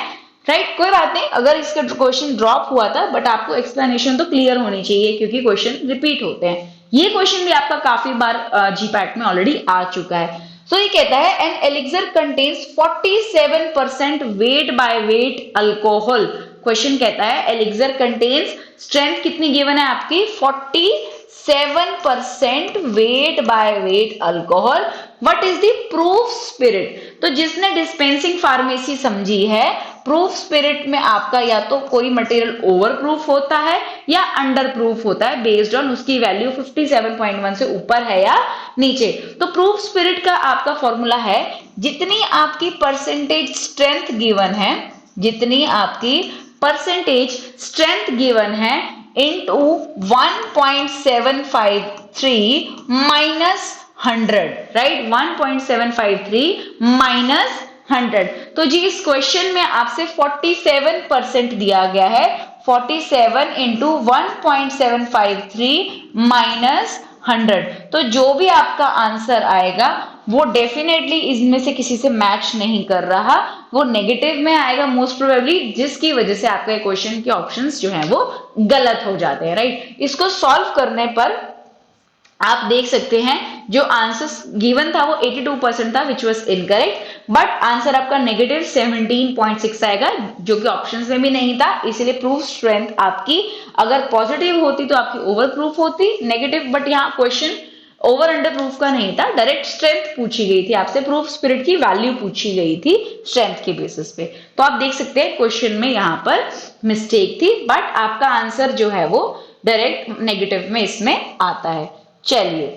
राइट। कोई बात नहीं अगर इसका क्वेश्चन ड्रॉप हुआ था, बट आपको एक्सप्लेनेशन तो क्लियर होनी चाहिए क्योंकि क्वेश्चन रिपीट होते हैं। ये क्वेश्चन भी आपका काफी बार जीपैट में ऑलरेडी आ चुका है। सो ये कहता है an elixir contains 47% weight by weight alcohol. Question कहता है एलिक्सर कंटेन्स, स्ट्रेंथ कितनी गिवन है आपकी? 47% weight by weight alcohol. What is the proof spirit? तो जिसने डिस्पेंसिंग फार्मेसी समझी है, प्रूफ स्पिरिट में आपका या तो कोई मटेरियल ओवर प्रूफ होता है या अंडर प्रूफ होता है, बेस्ड ऑन उसकी वैल्यू 57.1 से ऊपर है या नीचे। तो प्रूफ स्पिरिट का आपका फॉर्मूला है जितनी आपकी परसेंटेज स्ट्रेंथ गिवन है, जितनी आपकी परसेंटेज स्ट्रेंथ गिवन है इनटू 1.753 माइनस 100, राइट। 1.753 माइनस 100। तो जी इस क्वेश्चन में आपसे 47% दिया गया है, 47 इंटू 1.753 माइनस 100। तो जो भी आपका आंसर आएगा वो डेफिनेटली इसमें से किसी से मैच नहीं कर रहा, वो नेगेटिव में आएगा मोस्ट प्रोबेबली, जिसकी वजह से आपके क्वेश्चन के ऑप्शंस जो हैं वो गलत हो जाते हैं, राइट। इसको सॉल्व करने पर आप देख सकते हैं जो आंसर गिवन था वो 82% था, which was incorrect, but answer आपका नेगेटिव 17.6 आएगा, जो कि ऑप्शन में भी नहीं था। इसलिए प्रूफ स्ट्रेंथ आपकी अगर पॉजिटिव होती तो आपकी ओवर प्रूफ होती, नेगेटिव, बट यहाँ क्वेश्चन ओवर अंडर प्रूफ का नहीं था, डायरेक्ट स्ट्रेंथ पूछी गई थी आपसे, प्रूफ स्पिरिट की वैल्यू पूछी गई थी स्ट्रेंथ के बेसिस पे। तो आप देख सकते हैं क्वेश्चन में यहाँ पर मिस्टेक थी, बट आपका आंसर जो है वो डायरेक्ट नेगेटिव में इसमें आता है। चलिए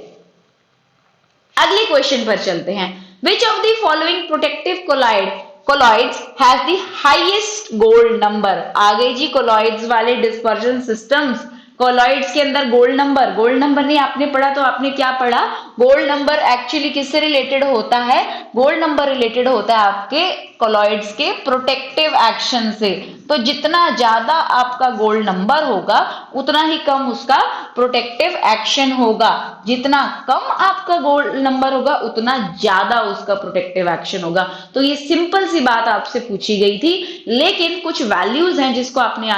अगले क्वेश्चन पर चलते हैं। विच of the following protective colloids has the highest gold number? आ गई जी colloids वाले dispersion systems। colloids के अंदर गोल्ड नंबर नहीं आपने पढ़ा तो आपने क्या पढ़ा, गोल्ड नंबर एक्चुअली किससे रिलेटेड होता है, गोल्ड नंबर रिलेटेड होता है आपके colloids के प्रोटेक्टिव एक्शन से। तो जितना ज्यादा आपका गोल्ड नंबर होगा उतना ही कम उसका प्रोटेक्टिव एक्शन होगा, जितना कम आपका गोल्ड नंबर होगा उतना ज्यादा उसका प्रोटेक्टिव एक्शन होगा। तो ये सिंपल सी बात आपसे पूछी गई थी, लेकिन कुछ वैल्यूज हैं जिसको आपने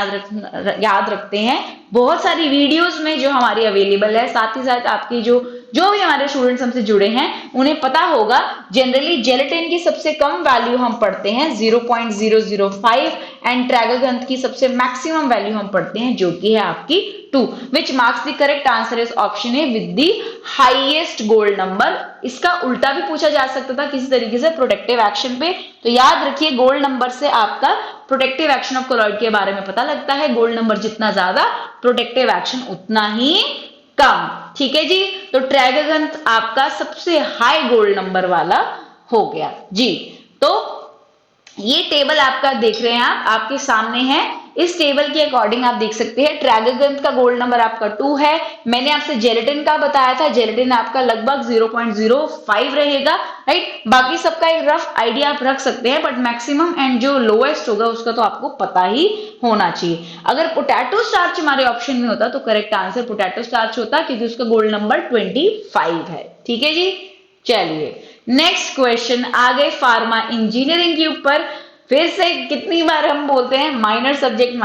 याद रखते हैं। बहुत सारी वीडियोस में जो हमारी अवेलेबल है, साथ ही साथ आपकी जो भी हमारे स्टूडेंट्स हमसे जुड़े हैं उन्हें पता होगा, जनरली जेलेटिन की सबसे कम वैल्यू हम पढ़ते हैं 0.005 एंड ट्रैगोग्रंथ की सबसे मैक्सिमम वैल्यू हम पढ़ते हैं जो कि है आपकी 2, which marks the correct answer is option A with the highest gold number. इसका उल्टा भी पूछा जा सकता था किसी तरीके से प्रोटेक्टिव एक्शन पे, तो याद रखिए गोल्ड नंबर से आपका प्रोटेक्टिव एक्शन ऑफ कोलॉइड के बारे में पता लगता है। गोल्ड नंबर जितना ज्यादा प्रोटेक्टिव एक्शन उतना ही कम, ठीक है जी। तो ट्रैगोग्रंथ आपका सबसे हाई गोल्ड नंबर वाला हो गया जी। तो ये टेबल आपका देख रहे हैं आप, आपके सामने है। इस टेबल के अकॉर्डिंग आप देख सकते हैं ट्रैगोग्रंथ का गोल्ड नंबर आपका 2 है। मैंने आपसे जेलेटिन का बताया था, जेलेटिन आपका लगभग 0.05 रहेगा, राइट। बाकी सबका एक रफ आइडिया आप रख सकते हैं, बट मैक्सिमम एंड जो लोएस्ट होगा उसका तो आपको पता ही होना चाहिए। अगर पोटैटो स्टार्च हमारे ऑप्शन में होता तो करेक्ट आंसर पोटैटो स्टार्च होता, क्योंकि उसका गोल्ड नंबर 25 है, ठीक है जी। चलिए नेक्स्ट क्वेश्चन आ गए फार्मा इंजीनियरिंग के ऊपर। फिर से कितनी बार हम बोलते हैं minor subject,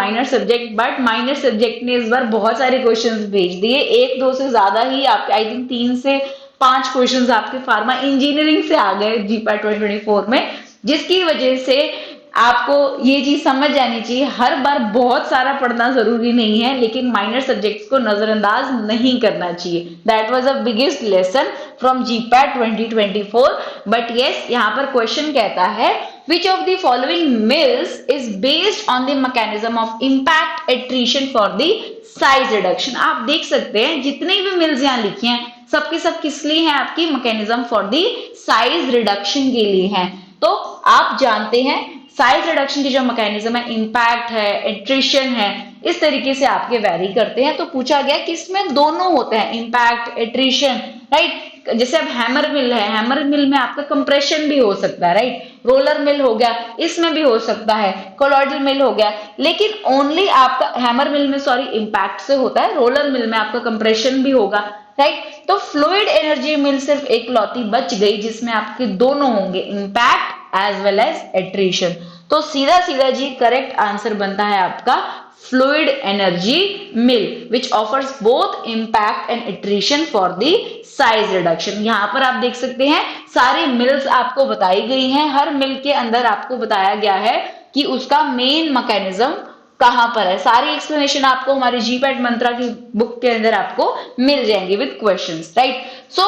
but minor subject ने इस बार बहुत सारे क्वेश्चंस भेज दिए, 1-2 से ज्यादा ही आपके, आई थिंक 3 से 5 क्वेश्चंस आपके फार्मा इंजीनियरिंग से आ गए जीपैट 2024 में, जिसकी वजह से आपको ये चीज समझ जानी चाहिए हर बार बहुत सारा पढ़ना जरूरी नहीं है, लेकिन माइनर सब्जेक्ट्स को नजरअंदाज नहीं करना चाहिए। That was a biggest lesson from GPAT 2024। But yes, यहाँ पर क्वेश्चन कहता है which of the following mills is based on the mechanism of impact attrition for the size reduction. आप देख सकते हैं जितने भी मिल्स यहाँ लिखे हैं सबके सब किस लिए हैं, आपकी mechanism for the size reduction के लिए हैं। तो आप जानते हैं साइज रिडक्शन की जो मैकेनिज्म है, इम्पैक्ट है, एट्रिशन है, इस तरीके से आपके वेरी करते हैं। तो पूछा गया कि इसमें दोनों होते हैं, इम्पैक्ट, एट्रिशन, राइट। जैसे अब हैमर मिल है, हैमर मिल में आपका कंप्रेशन भी हो सकता है, राइट। रोलर मिल हो गया, इसमें भी हो सकता है, कोलॉइडल मिल हो गया, लेकिन ओनली आपका हैमर मिल में इम्पैक्ट से होता है, रोलर मिल में आपका कंप्रेशन भी होगा, राइट। तो फ्लूइड एनर्जी मिल सिर्फ एक लौती बच गई जिसमें आपके दोनों होंगे, impact as well as attrition. तो सीधा सीधा जी करेक्ट आंसर बनता है आपका fluid energy mill which offers both impact and attrition for the size reduction. यहां पर आप देख सकते हैं सारी मिल्स आपको बताई गई हैं, हर मिल के अंदर आपको बताया गया है कि उसका मेन मैकेनिज्म कहां पर है। सारी एक्सप्लेनेशन आपको हमारी जीपैट मंत्रा की बुक के अंदर आपको मिल जाएंगे विद क्वेश्चंस, राइट। सो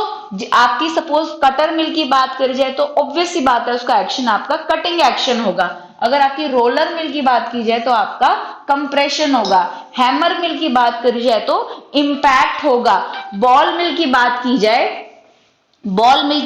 आपकी सपोज कटर मिल की बात करी जाए तो ऑब्वियस सी बात है उसका एक्शन आपका कटिंग एक्शन होगा। अगर आपकी रोलर मिल की बात की जाए तो आपका कंप्रेशन होगा, हैमर मिल की बात करी जाए तो इम्पैक्ट होगा, बॉल मिल की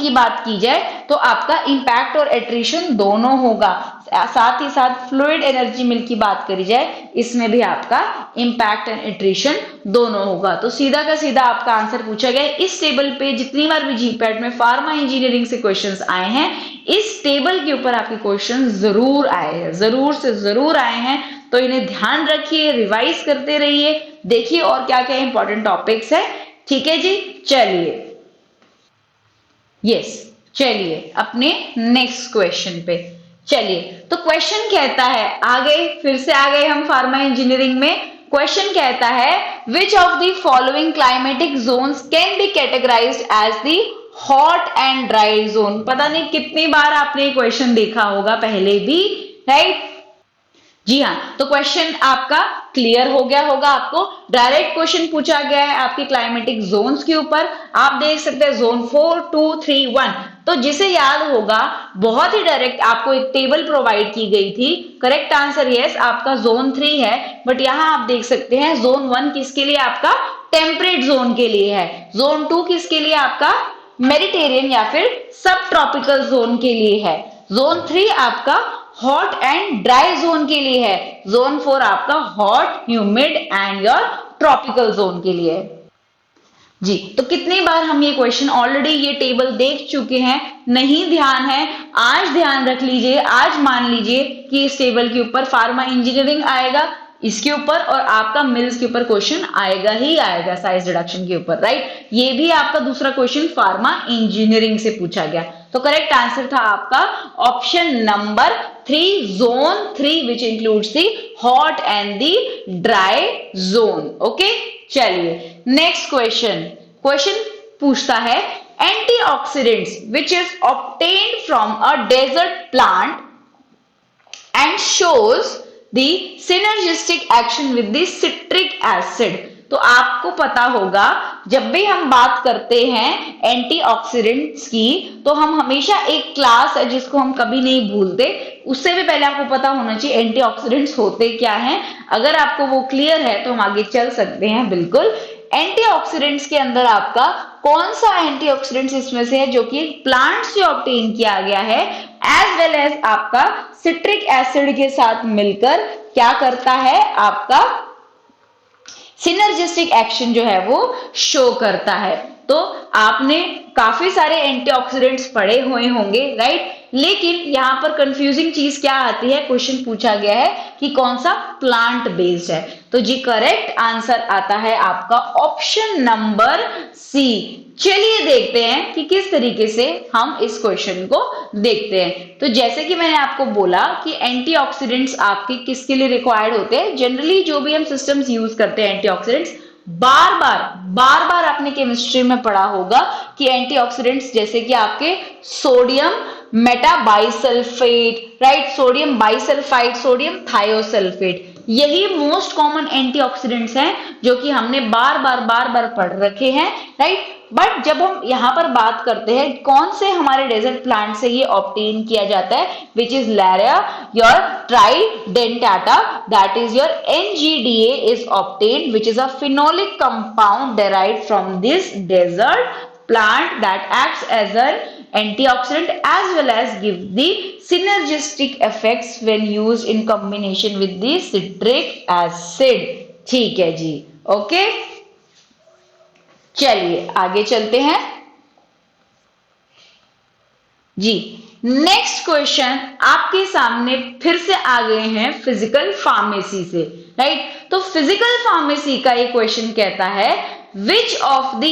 बात की जाए तो आपका इम्पैक्ट और एट्रिशन दोनों होगा। साथ ही साथ फ्लूइड एनर्जी मिल की बात करी जाए इसमें भी आपका इम्पैक्ट एंड एट्रिशन दोनों होगा। तो सीधा का सीधा आपका आंसर पूछा गया। इस टेबल पे जितनी बार भी जीपैट में फार्मा इंजीनियरिंग से क्वेश्चंस आए हैं, इस टेबल के ऊपर आपके क्वेश्चन जरूर आए हैं, जरूर से जरूर आए हैं। तो इन्हें ध्यान रखिए, रिवाइज करते रहिए, देखिए और क्या क्या इंपॉर्टेंट टॉपिक्स है, ठीक है जी। चलिए अपने नेक्स्ट क्वेश्चन पे चलिए। तो क्वेश्चन कहता है, फिर से आ गए हम फार्मा इंजीनियरिंग में। क्वेश्चन कहता है which of the following climatic zones can be categorised as the hot and dry zone. पता नहीं कितनी बार आपने क्वेश्चन देखा होगा पहले भी, राइट? जी हाँ, तो क्वेश्चन आपका क्लियर हो गया होगा। आपको डायरेक्ट क्वेश्चन पूछा गया है आपके क्लाइमेटिक जोन्स के ऊपर। आप देख सकते हैं जोन 4, 2, 3, 1। तो जिसे याद होगा, बहुत ही डायरेक्ट आपको एक टेबल प्रोवाइड की गई थी। करेक्ट आंसर यस, आपका जोन 3 है। बट यहां आप देख सकते हैं जोन 1 किसके लिए? आपका टेम्परेट जोन के लिए है। जोन 2 किसके लिए? आपका मेडिटेरियन या फिर सब ट्रॉपिकल जोन के लिए है। जोन 3 आपका हॉट एंड ड्राई जोन के लिए है। जोन 4 आपका hot, humid and your tropical zone के लिए है। जी, तो कितनी बार हम ये क्वेश्चन ऑलरेडी ये टेबल देख चुके हैं। नहीं ध्यान है, आज ध्यान रख लीजिए। आज मान लीजिए कि इस टेबल के ऊपर फार्मा इंजीनियरिंग आएगा, इसके ऊपर और आपका मिल्स के ऊपर क्वेश्चन आएगा ही आएगा, साइज रिडक्शन के ऊपर, राइट? ये भी आपका दूसरा क्वेश्चन फार्मा इंजीनियरिंग से पूछा गया। तो करेक्ट आंसर था आपका option number 3, zone 3, which includes the hot and the dry zone. Okay, चलिए नेक्स्ट क्वेश्चन पूछता है antioxidants which is obtained from a desert plant and shows the synergistic action with the citric acid. तो आपको पता होगा जब भी हम बात करते हैं एंटीऑक्सीडेंट्स की, तो हम हमेशा एक क्लास है जिसको हम कभी नहीं भूलते। उससे भी पहले आपको पता होना चाहिए एंटीऑक्सीडेंट्स होते क्या हैं। अगर आपको वो क्लियर है तो हम आगे चल सकते हैं। बिल्कुल, एंटीऑक्सीडेंट्स के अंदर आपका कौन सा एंटीऑक्सीडेंट्स इसमें से है जो कि प्लांट से ऑब्टेन किया गया है, एज वेल एज आपका सिट्रिक एसिड के साथ मिलकर क्या करता है? आपका सिनर्जिस्टिक एक्शन जो है वो शो करता है। तो आपने काफी सारे एंटीऑक्सीडेंट्स पढ़े हुए होंगे, राइट? लेकिन यहां पर कंफ्यूजिंग चीज क्या आती है? क्वेश्चन पूछा गया है कि कौन सा प्लांट बेस्ड है। तो जी करेक्ट आंसर आता है आपका ऑप्शन नंबर सी। चलिए देखते हैं कि किस तरीके से हम इस क्वेश्चन को देखते हैं। तो जैसे कि मैंने आपको बोला कि एंटीऑक्सीडेंट्स आपके किसके लिए रिक्वायर्ड होते हैं? जनरली जो भी हम सिस्टम्स यूज करते हैं एंटीऑक्सीडेंट्स, बार बार आपने केमिस्ट्री में पढ़ा होगा कि एंटीऑक्सीडेंट्स जैसे कि आपके sodium metabisulphite, right, sodium bisulphide, sodium thiosulphate, यही मोस्ट कॉमन एंटीऑक्सीडेंट्स हैं जो कि हमने बार बार पढ़ रखे हैं, राइट? बट जब हम यहां पर बात करते हैं कौन से हमारे डेजर्ट प्लांट से ये ऑब्टेन किया जाता है, which is Larrea your tridentata, that is your NGDA is obtained, which is a phenolic compound derived from this desert plant that acts as an antioxidant as well as give the synergistic effects when used in combination with the citric acid। ठीक है जी, ओके, चलिए आगे चलते हैं जी। नेक्स्ट क्वेश्चन आपके सामने फिर से आ गए हैं फिजिकल फार्मेसी से, राइट? तो फिजिकल फार्मेसी का ये क्वेश्चन कहता है which of the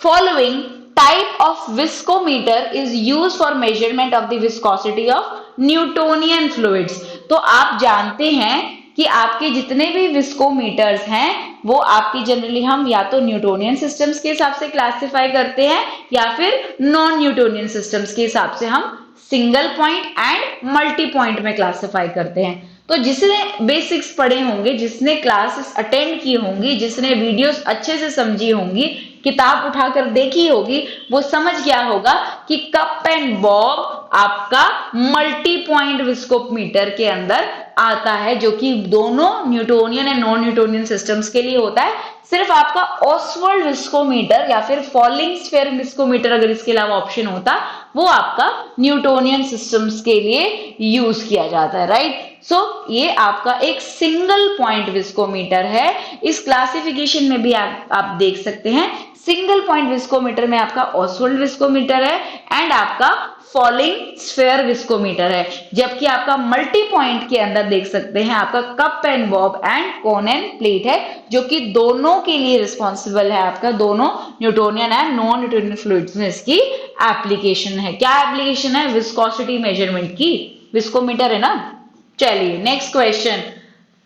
following type of viscometer is use for measurement of the viscosity of Newtonian fluids. तो आप जानते हैं कि आपके जितने भी विस्कोमीटर्स हैं वो आपकी जनरली हम या तो न्यूटोनियन सिस्टम्स के हिसाब से क्लासिफाई करते हैं या फिर नॉन न्यूटोनियन सिस्टम्स के हिसाब से हम single point and multi point में क्लासिफाई करते हैं। तो जिसने बेसिक्स पढ़े होंगे, जिसने क्लासेस अटेंड की होंगी, जिसने वीडियोस अच्छे से समझी होंगी, किताब उठाकर देखी होगी, वो समझ गया होगा कि कप एंड बॉब आपका मल्टी पॉइंट विस्कोमीटर के अंदर आता है, जो कि दोनों Newtonian and non Newtonian systems के लिए होता है। सिर्फ आपका ऑसवर्ल्ड विस्कोमीटर या फिर फॉलिंग स्फीयर विस्कोमीटर अगर इसके अलावा ऑप्शन होता, वो आपका न्यूटोनियन सिस्टम्स के लिए यूज किया जाता है, राइट? सो ये आपका एक सिंगल पॉइंट विस्कोमीटर है। इस क्लासिफिकेशन में भी आप देख सकते हैं, सिंगल पॉइंट विस्कोमीटर में आपका ऑसवर्ल्ड विस्कोमीटर है एंड आपका फॉलिंग स्फीयर विस्कोमीटर है, जबकि आपका मल्टी पॉइंट के अंदर देख सकते हैं आपका cup and Bob and cone end plate है, जो कि दोनों के लिए रिस्पॉन्सिबल है। आपका दोनों Newtonian and non Newtonian fluids में इसकी एप्लीकेशन है। क्या एप्लीकेशन है? विस्कोसिटी मेजरमेंट की। विस्कोमीटर है ना। चलिए नेक्स्ट क्वेश्चन,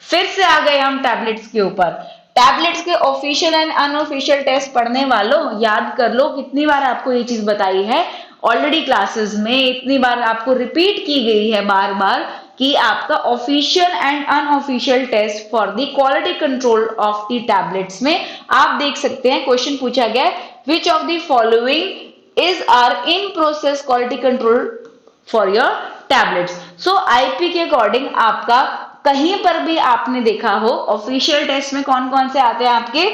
फिर से आ गए हम टैबलेट्स के ऊपर। टैबलेट्स के ऑफिशियल एंड अनऑफिशियल टेस्ट पढ़ने वालों याद कर लो कितनी बार आपको ये चीज बताई है ऑलरेडी क्लासेस में, इतनी बार आपको रिपीट की गई है बार बार कि आपका official and unofficial test for the quality control of the tablets में आप देख सकते हैं क्वेश्चन पूछा गया which of the following is are in process quality control for your tablets. So IP के अकॉर्डिंग आपका कहीं पर भी आपने देखा हो ऑफिशियल टेस्ट में कौन कौन से आते हैं आपके,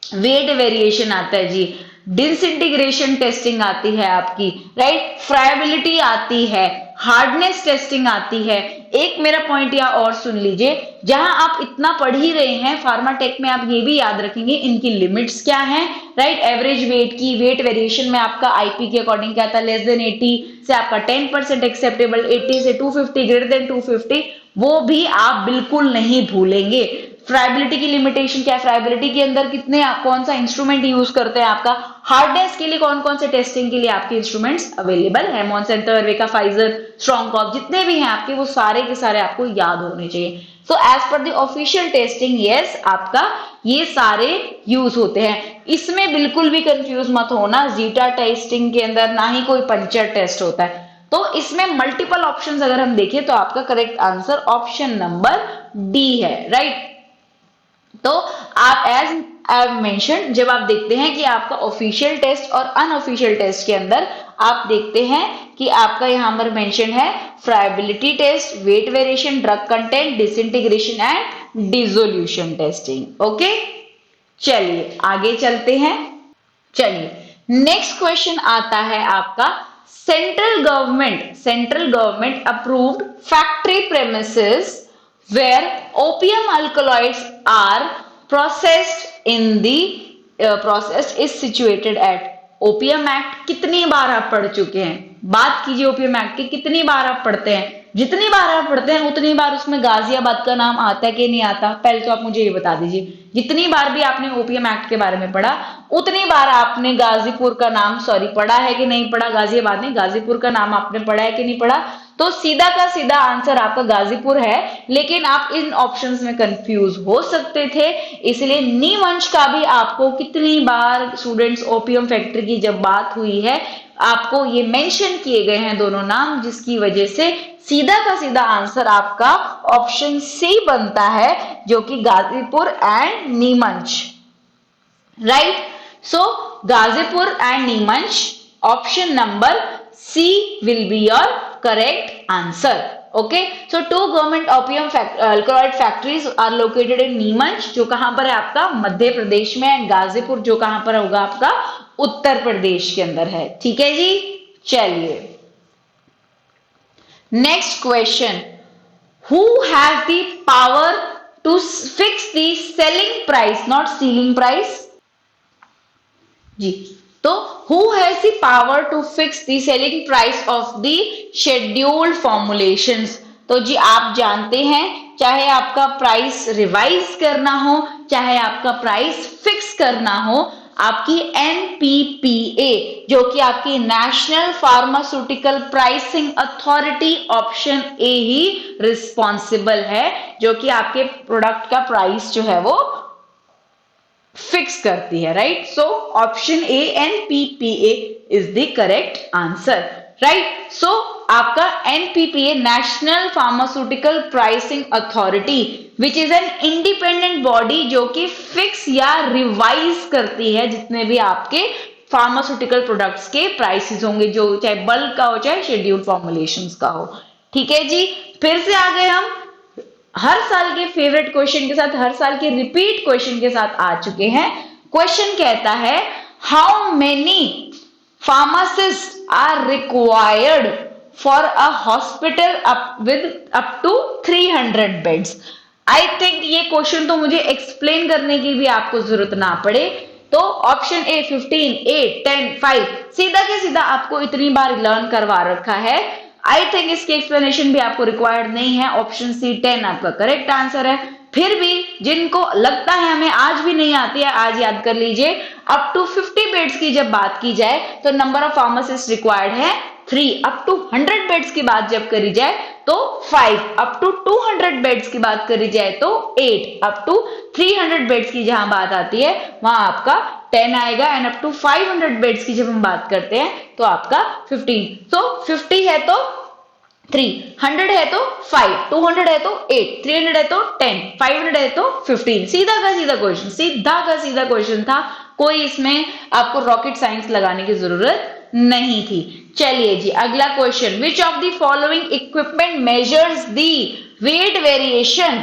वेट वेरिएशन आता है जी, डिसइंटीग्रेशन टेस्टिंग आती है आपकी, राइट, फ्राइबिलिटी आती है, हार्डनेस टेस्टिंग आती है। एक मेरा पॉइंट या और सुन लीजिए, जहां आप इतना पढ़ ही रहे हैं फार्माटेक में, आप ये भी याद रखेंगे इनकी लिमिट्स क्या हैं, राइट। एवरेज वेट की वेट वेरिएशन में आपका आईपी के अकॉर्डिंग क्या था, लेस देन 80 से आपका 10% एक्सेप्टेबल, 80 से 250 ग्रेटर देन 250, वो भी आप बिल्कुल नहीं भूलेंगे। फ्राइबिलिटी की लिमिटेशन क्या है, फ्राइबिलिटी के अंदर कितने कौन सा इंस्ट्रूमेंट यूज करते हैं आपका, हार्डनेस के लिए कौन कौन से टेस्टिंग के लिए आपके इंस्ट्रूमेंट्स अवेलेबल है, मॉन्सेंटो, वेका, फाइजर, स्ट्रॉन्गकॉप, जितने भी हैं आपके वो सारे के सारे आपको याद होने चाहिए। So as per the official testing yes आपका ये सारे यूज होते हैं, इसमें बिल्कुल भी कंफ्यूज मत होना, जीटा टेस्टिंग के अंदर ना ही कोई पंचर टेस्ट होता है। तो इसमें मल्टीपल ऑप्शंस अगर हम देखें तो आपका correct answer option number D है, राइट। तो आप एज आई मेंशन जब आप देखते हैं कि आपका ऑफिशियल टेस्ट और अनऑफिशियल टेस्ट के अंदर आप देखते हैं कि आपका यहां पर मेंशन है friability test, weight variation, drug content, disintegration and dissolution testing. Okay, चलिए आगे चलते हैं। चलिए नेक्स्ट क्वेश्चन आता है आपका, central government approved factory premises where opium alkaloids are processed in the process is situated at। OPM act कितनी बार आप पढ़ चुके हैं, बात कीजिए ओपीएम एक्ट की कितनी बार आप पढ़ते हैं, जितनी बार आप पढ़ते हैं उतनी बार उसमें गाजियाबाद का नाम आता है कि नहीं आता, पहले तो आप मुझे ये बता दीजिए। जितनी बार भी आपने ओपीएम एक्ट के बारे में पढ़ा उतनी बार आपने गाजीपुर का नाम पढ़ा है कि नहीं पढ़ा, गाजियाबाद नहीं गाजीपुर का नाम आपने पढ़ा है कि नहीं पढ़ा। तो सीधा का सीधा आंसर आपका गाजीपुर है, लेकिन आप इन ऑप्शंस में कंफ्यूज हो सकते थे, इसलिए नीमंच का भी आपको कितनी बार स्टूडेंट्स ओपीएम फैक्ट्री की जब बात हुई है आपको ये मेंशन किए गए हैं दोनों नाम, जिसकी वजह से सीधा का सीधा आंसर आपका ऑप्शन सी बनता है जो कि Ghazipur and Neemuch, right. So Ghazipur and Neemuch option number C will be your correct answer. Okay, so 2 government opium alkaloid factories are located in Neemuch, जो कहां पर है आपका मध्य प्रदेश में, एंड गाजीपुर जो कहां पर होगा आपका उत्तर प्रदेश के अंदर है। ठीक है जी, चलिए next question, who has the power to fix the selling price not ceiling price जी। तो who has the power to fix the selling price of the scheduled formulations। तो जी आप जानते हैं चाहे आपका प्राइस रिवाइज करना हो चाहे आपका प्राइस फिक्स करना हो, आपकी एनपीपीए जो कि आपकी national pharmaceutical pricing authority option A he responsible है, जो कि आपके प्रोडक्ट का प्राइस जो है वो फिक्स करती है, right. So option A NPPA is the correct answer, right. So आपका NPPA national pharmaceutical pricing authority which is an independent body जो कि फिक्स या रिवाइज करती है जितने भी आपके फार्मास्यूटिकल प्रोडक्ट्स के प्राइसेस होंगे, जो चाहे बल्क का हो चाहे शेड्यूल्ड फॉर्मुलेशंस का हो। ठीक है जी, फिर से आ गए हम हर साल के फेवरेट क्वेश्चन के साथ, हर साल के रिपीट क्वेश्चन के साथ आ चुके हैं। क्वेश्चन कहता है how many pharmacist are required for a hospital with up to 300 beds. I think ये क्वेश्चन तो मुझे एक्सप्लेन करने की भी आपको जरूरत ना पड़े, तो ऑप्शन ए 15, 8, 10, 5 सीधा के सीधा आपको इतनी बार लर्न करवा रखा है। आई थिंक इसकी एक्सप्लेनेशन भी आपको रिक्वायर्ड नहीं है, ऑप्शन सी 10 आपका करेक्ट आंसर है। फिर भी जिनको लगता है हमें आज भी नहीं आती है, आज याद कर लीजिए, अप टू 50 बेड्स की जब बात की जाए तो नंबर ऑफ फार्मासिस्ट रिक्वायर्ड है 3 अप टू 100 बेड्स की बात जब करी जाए तो 5, अप टू 200 बेड्स की बात करी जाए तो 8, अप टू 300 बेड्स की जहां बात आती है वहां आपका 10 आएगा, एंड अप टू 500 बेड्स की जब हम बात करते हैं तो आपका 15। तो 50 है तो 3, 100 है तो 5, 200 है तो 8, 300 है तो 10, 500 है तो 15। सीधा का सीधा क्वेश्चन, सीधा का सीधा क्वेश्चन था, कोई इसमें आपको रॉकेट साइंस लगाने की जरूरत नहीं थी। चलिए जी अगला question, which of the following equipment measures the weight variation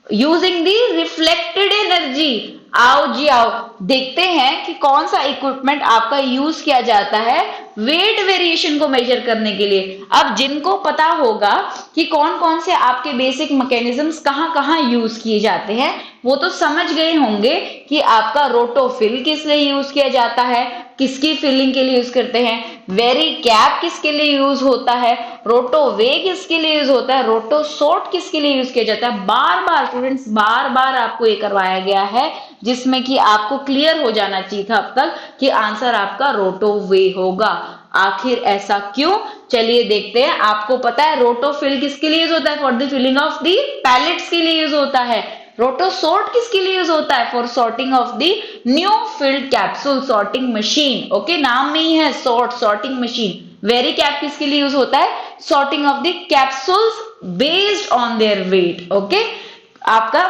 using the reflected energy. आओ जी आओ, देखते हैं कि कौन सा इक्विपमेंट आपका यूज किया जाता है वेट वेरिएशन को मेजर करने के लिए। अब जिनको पता होगा कि कौन कौन से आपके बेसिक मैकेनिज्म्स कहाँ कहाँ यूज किए जाते हैं वो तो समझ गए होंगे कि आपका रोटोफिल किस लिए यूज किया जाता है, किसकी फिलिंग के लिए यूज करते हैं, वेरी कैप किसके लिए यूज होता है, रोटोवे किसके लिए यूज होता है, रोटोसोट किसके लिए यूज किया जाता है। बार बार स्टूडेंट्स, बार बार आपको ये करवाया गया है जिसमें कि आपको क्लियर हो जाना चाहिए था अब तक कि आंसर आपका रोटोवे होगा। आखिर ऐसा क्यों, चलिए देखते हैं। आपको पता है रोटोफिल किसके लिए यूज होता है, for the filling of the pellets के लिए यूज होता है। रोटोसोर्ट किसके लिए यूज होता है, for sorting of the new filled capsule sorting machine. Okay, नाम में ही है sort, sorting machine. Vericap किसके लिए यूज होता है, sorting of the capsules based on their weight. Okay, आपका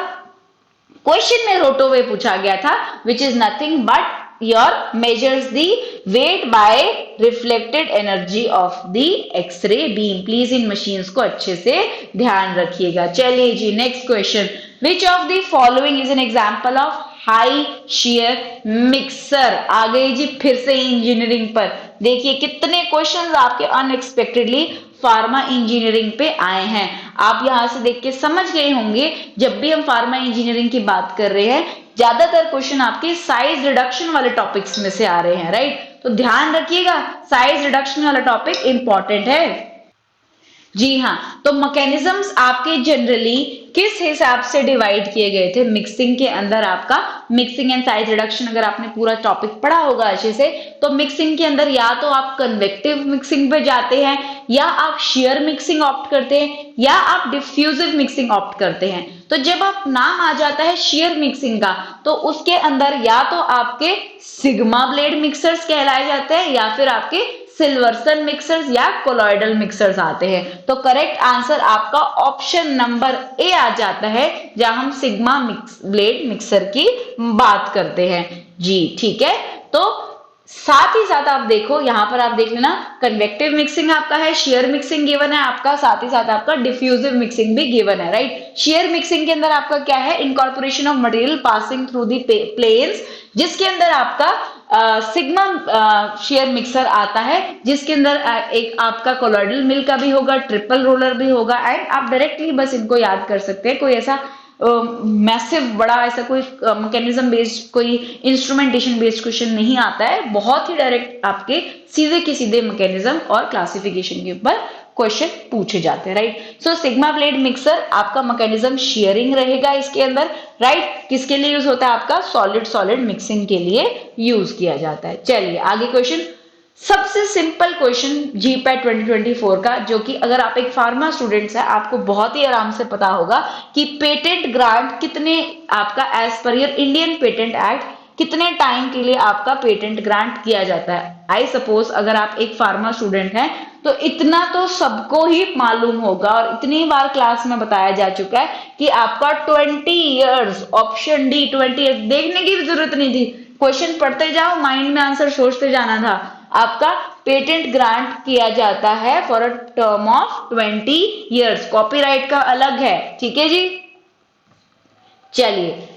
क्वेश्चन में रोटोवे पूछा गया था, which is nothing but your measures the weight by reflected energy of the x-ray beam। Please इन मशीन्स को अच्छे से ध्यान रखिएगा। चलिए जी next question, which of the following is an example of high shear mixer. आ गई जी फिर से इंजीनियरिंग पर। देखिए कितने क्वेश्चंस आपके अनएक्सपेक्टेडली फार्मा इंजीनियरिंग पे आए हैं। आप यहां से देख के समझ गए होंगे जब भी हम फार्मा इंजीनियरिंग की बात कर रहे हैं ज्यादातर क्वेश्चन आपके साइज रिडक्शन वाले टॉपिक्स में से आ रहे हैं, राइट। तो ध्यान रखिएगा साइज रिडक्शन वाला टॉपिक इंपॉर्टेंट है। जी हाँ, तो मैकेनिज्म्स आपके जनरली किस हिसाब से डिवाइड किए गए थे मिक्सिंग के अंदर। आपका मिक्सिंग एंड साइज रिडक्शन अगर आपने पूरा टॉपिक पढ़ा होगा अच्छे से, तो मिक्सिंग के अंदर या तो आप कन्वेक्टिव मिक्सिंग पे जाते हैं, या आप शेयर मिक्सिंग ऑप्ट करते हैं, या आप डिफ्यूजिव मिक्सिंग ऑप्ट करते हैं। तो जब आप नाम आ जाता है शेयर मिक्सिंग का, तो उसके अंदर या तो आपके सिग्मा ब्लेड मिक्सर्स कहलाए जाते हैं, या फिर आपके सिल्वर्सन मिक्सर्स या कोलॉइडल मिक्सर्स आते हैं। तो करेक्ट आंसर आपका ऑप्शन नंबर ए आ जाता है, जहां हम सिग्मा ब्लेड मिक्सर की बात करते हैं। जी ठीक है, तो साथ ही साथ आप देखो यहां पर आप देख लेना कन्वेक्टिव मिक्सिंग आपका है, शेयर मिक्सिंग गिवन है आपका, साथ ही साथ आपका डिफ्यूजिव मिक्सिंग भी गिवन है, राइट। शेयर मिक्सिंग के अंदर आपका क्या है, incorporation of material passing through the planes, जिसके अंदर आपका सिग्मा शेयर मिक्सर आता है, जिसके अंदर एक आपका कोलॉइडल मिल का भी होगा, ट्रिपल रोलर भी होगा, एंड आप डायरेक्टली बस इनको याद कर सकते हैं। कोई ऐसा मैसिव बड़ा ऐसा कोई मैकेनिज्म बेस्ड कोई इंस्ट्रूमेंटेशन बेस्ड क्वेश्चन नहीं आता है, बहुत ही डायरेक्ट आपके सीधे के सीधे मैकेनिज्म और क्लासिफिकेशन के ऊपर क्वेश्चन पूछे जाते हैं, right. So sigma blade mixer आपका मैकेनिज्म शेयरिंग रहेगा इसके अंदर, राइट। किसके लिए यूज होता है, आपका सॉलिड सॉलिड मिक्सिंग के लिए यूज किया जाता है। चलिए आगे क्वेश्चन, सबसे सिंपल क्वेश्चन जीपैट 2024 का, जो कि अगर आप एक फार्मा स्टूडेंट्स है आपको बहुत ही आराम से पता होगा कि पेटेंट ग्रांट कितने आपका as per year Indian patent act कितने टाइम के लिए आपका पेटेंट ग्रांट किया जाता है। आई सपोज अगर आप एक फार्मा स्टूडेंट हैं तो इतना तो सबको ही मालूम होगा, और इतनी बार क्लास में बताया जा चुका है कि आपका 20 इयर्स, ऑप्शन डी 20 इयर्स, देखने की भी जरूरत नहीं थी, क्वेश्चन पढ़ते जाओ, माइंड में आंसर सोचते जाना था। आपका पेटेंट ग्रांट किया जाता है for a term of 20 years. Copyright का अलग है, ठीक है जी। चलिए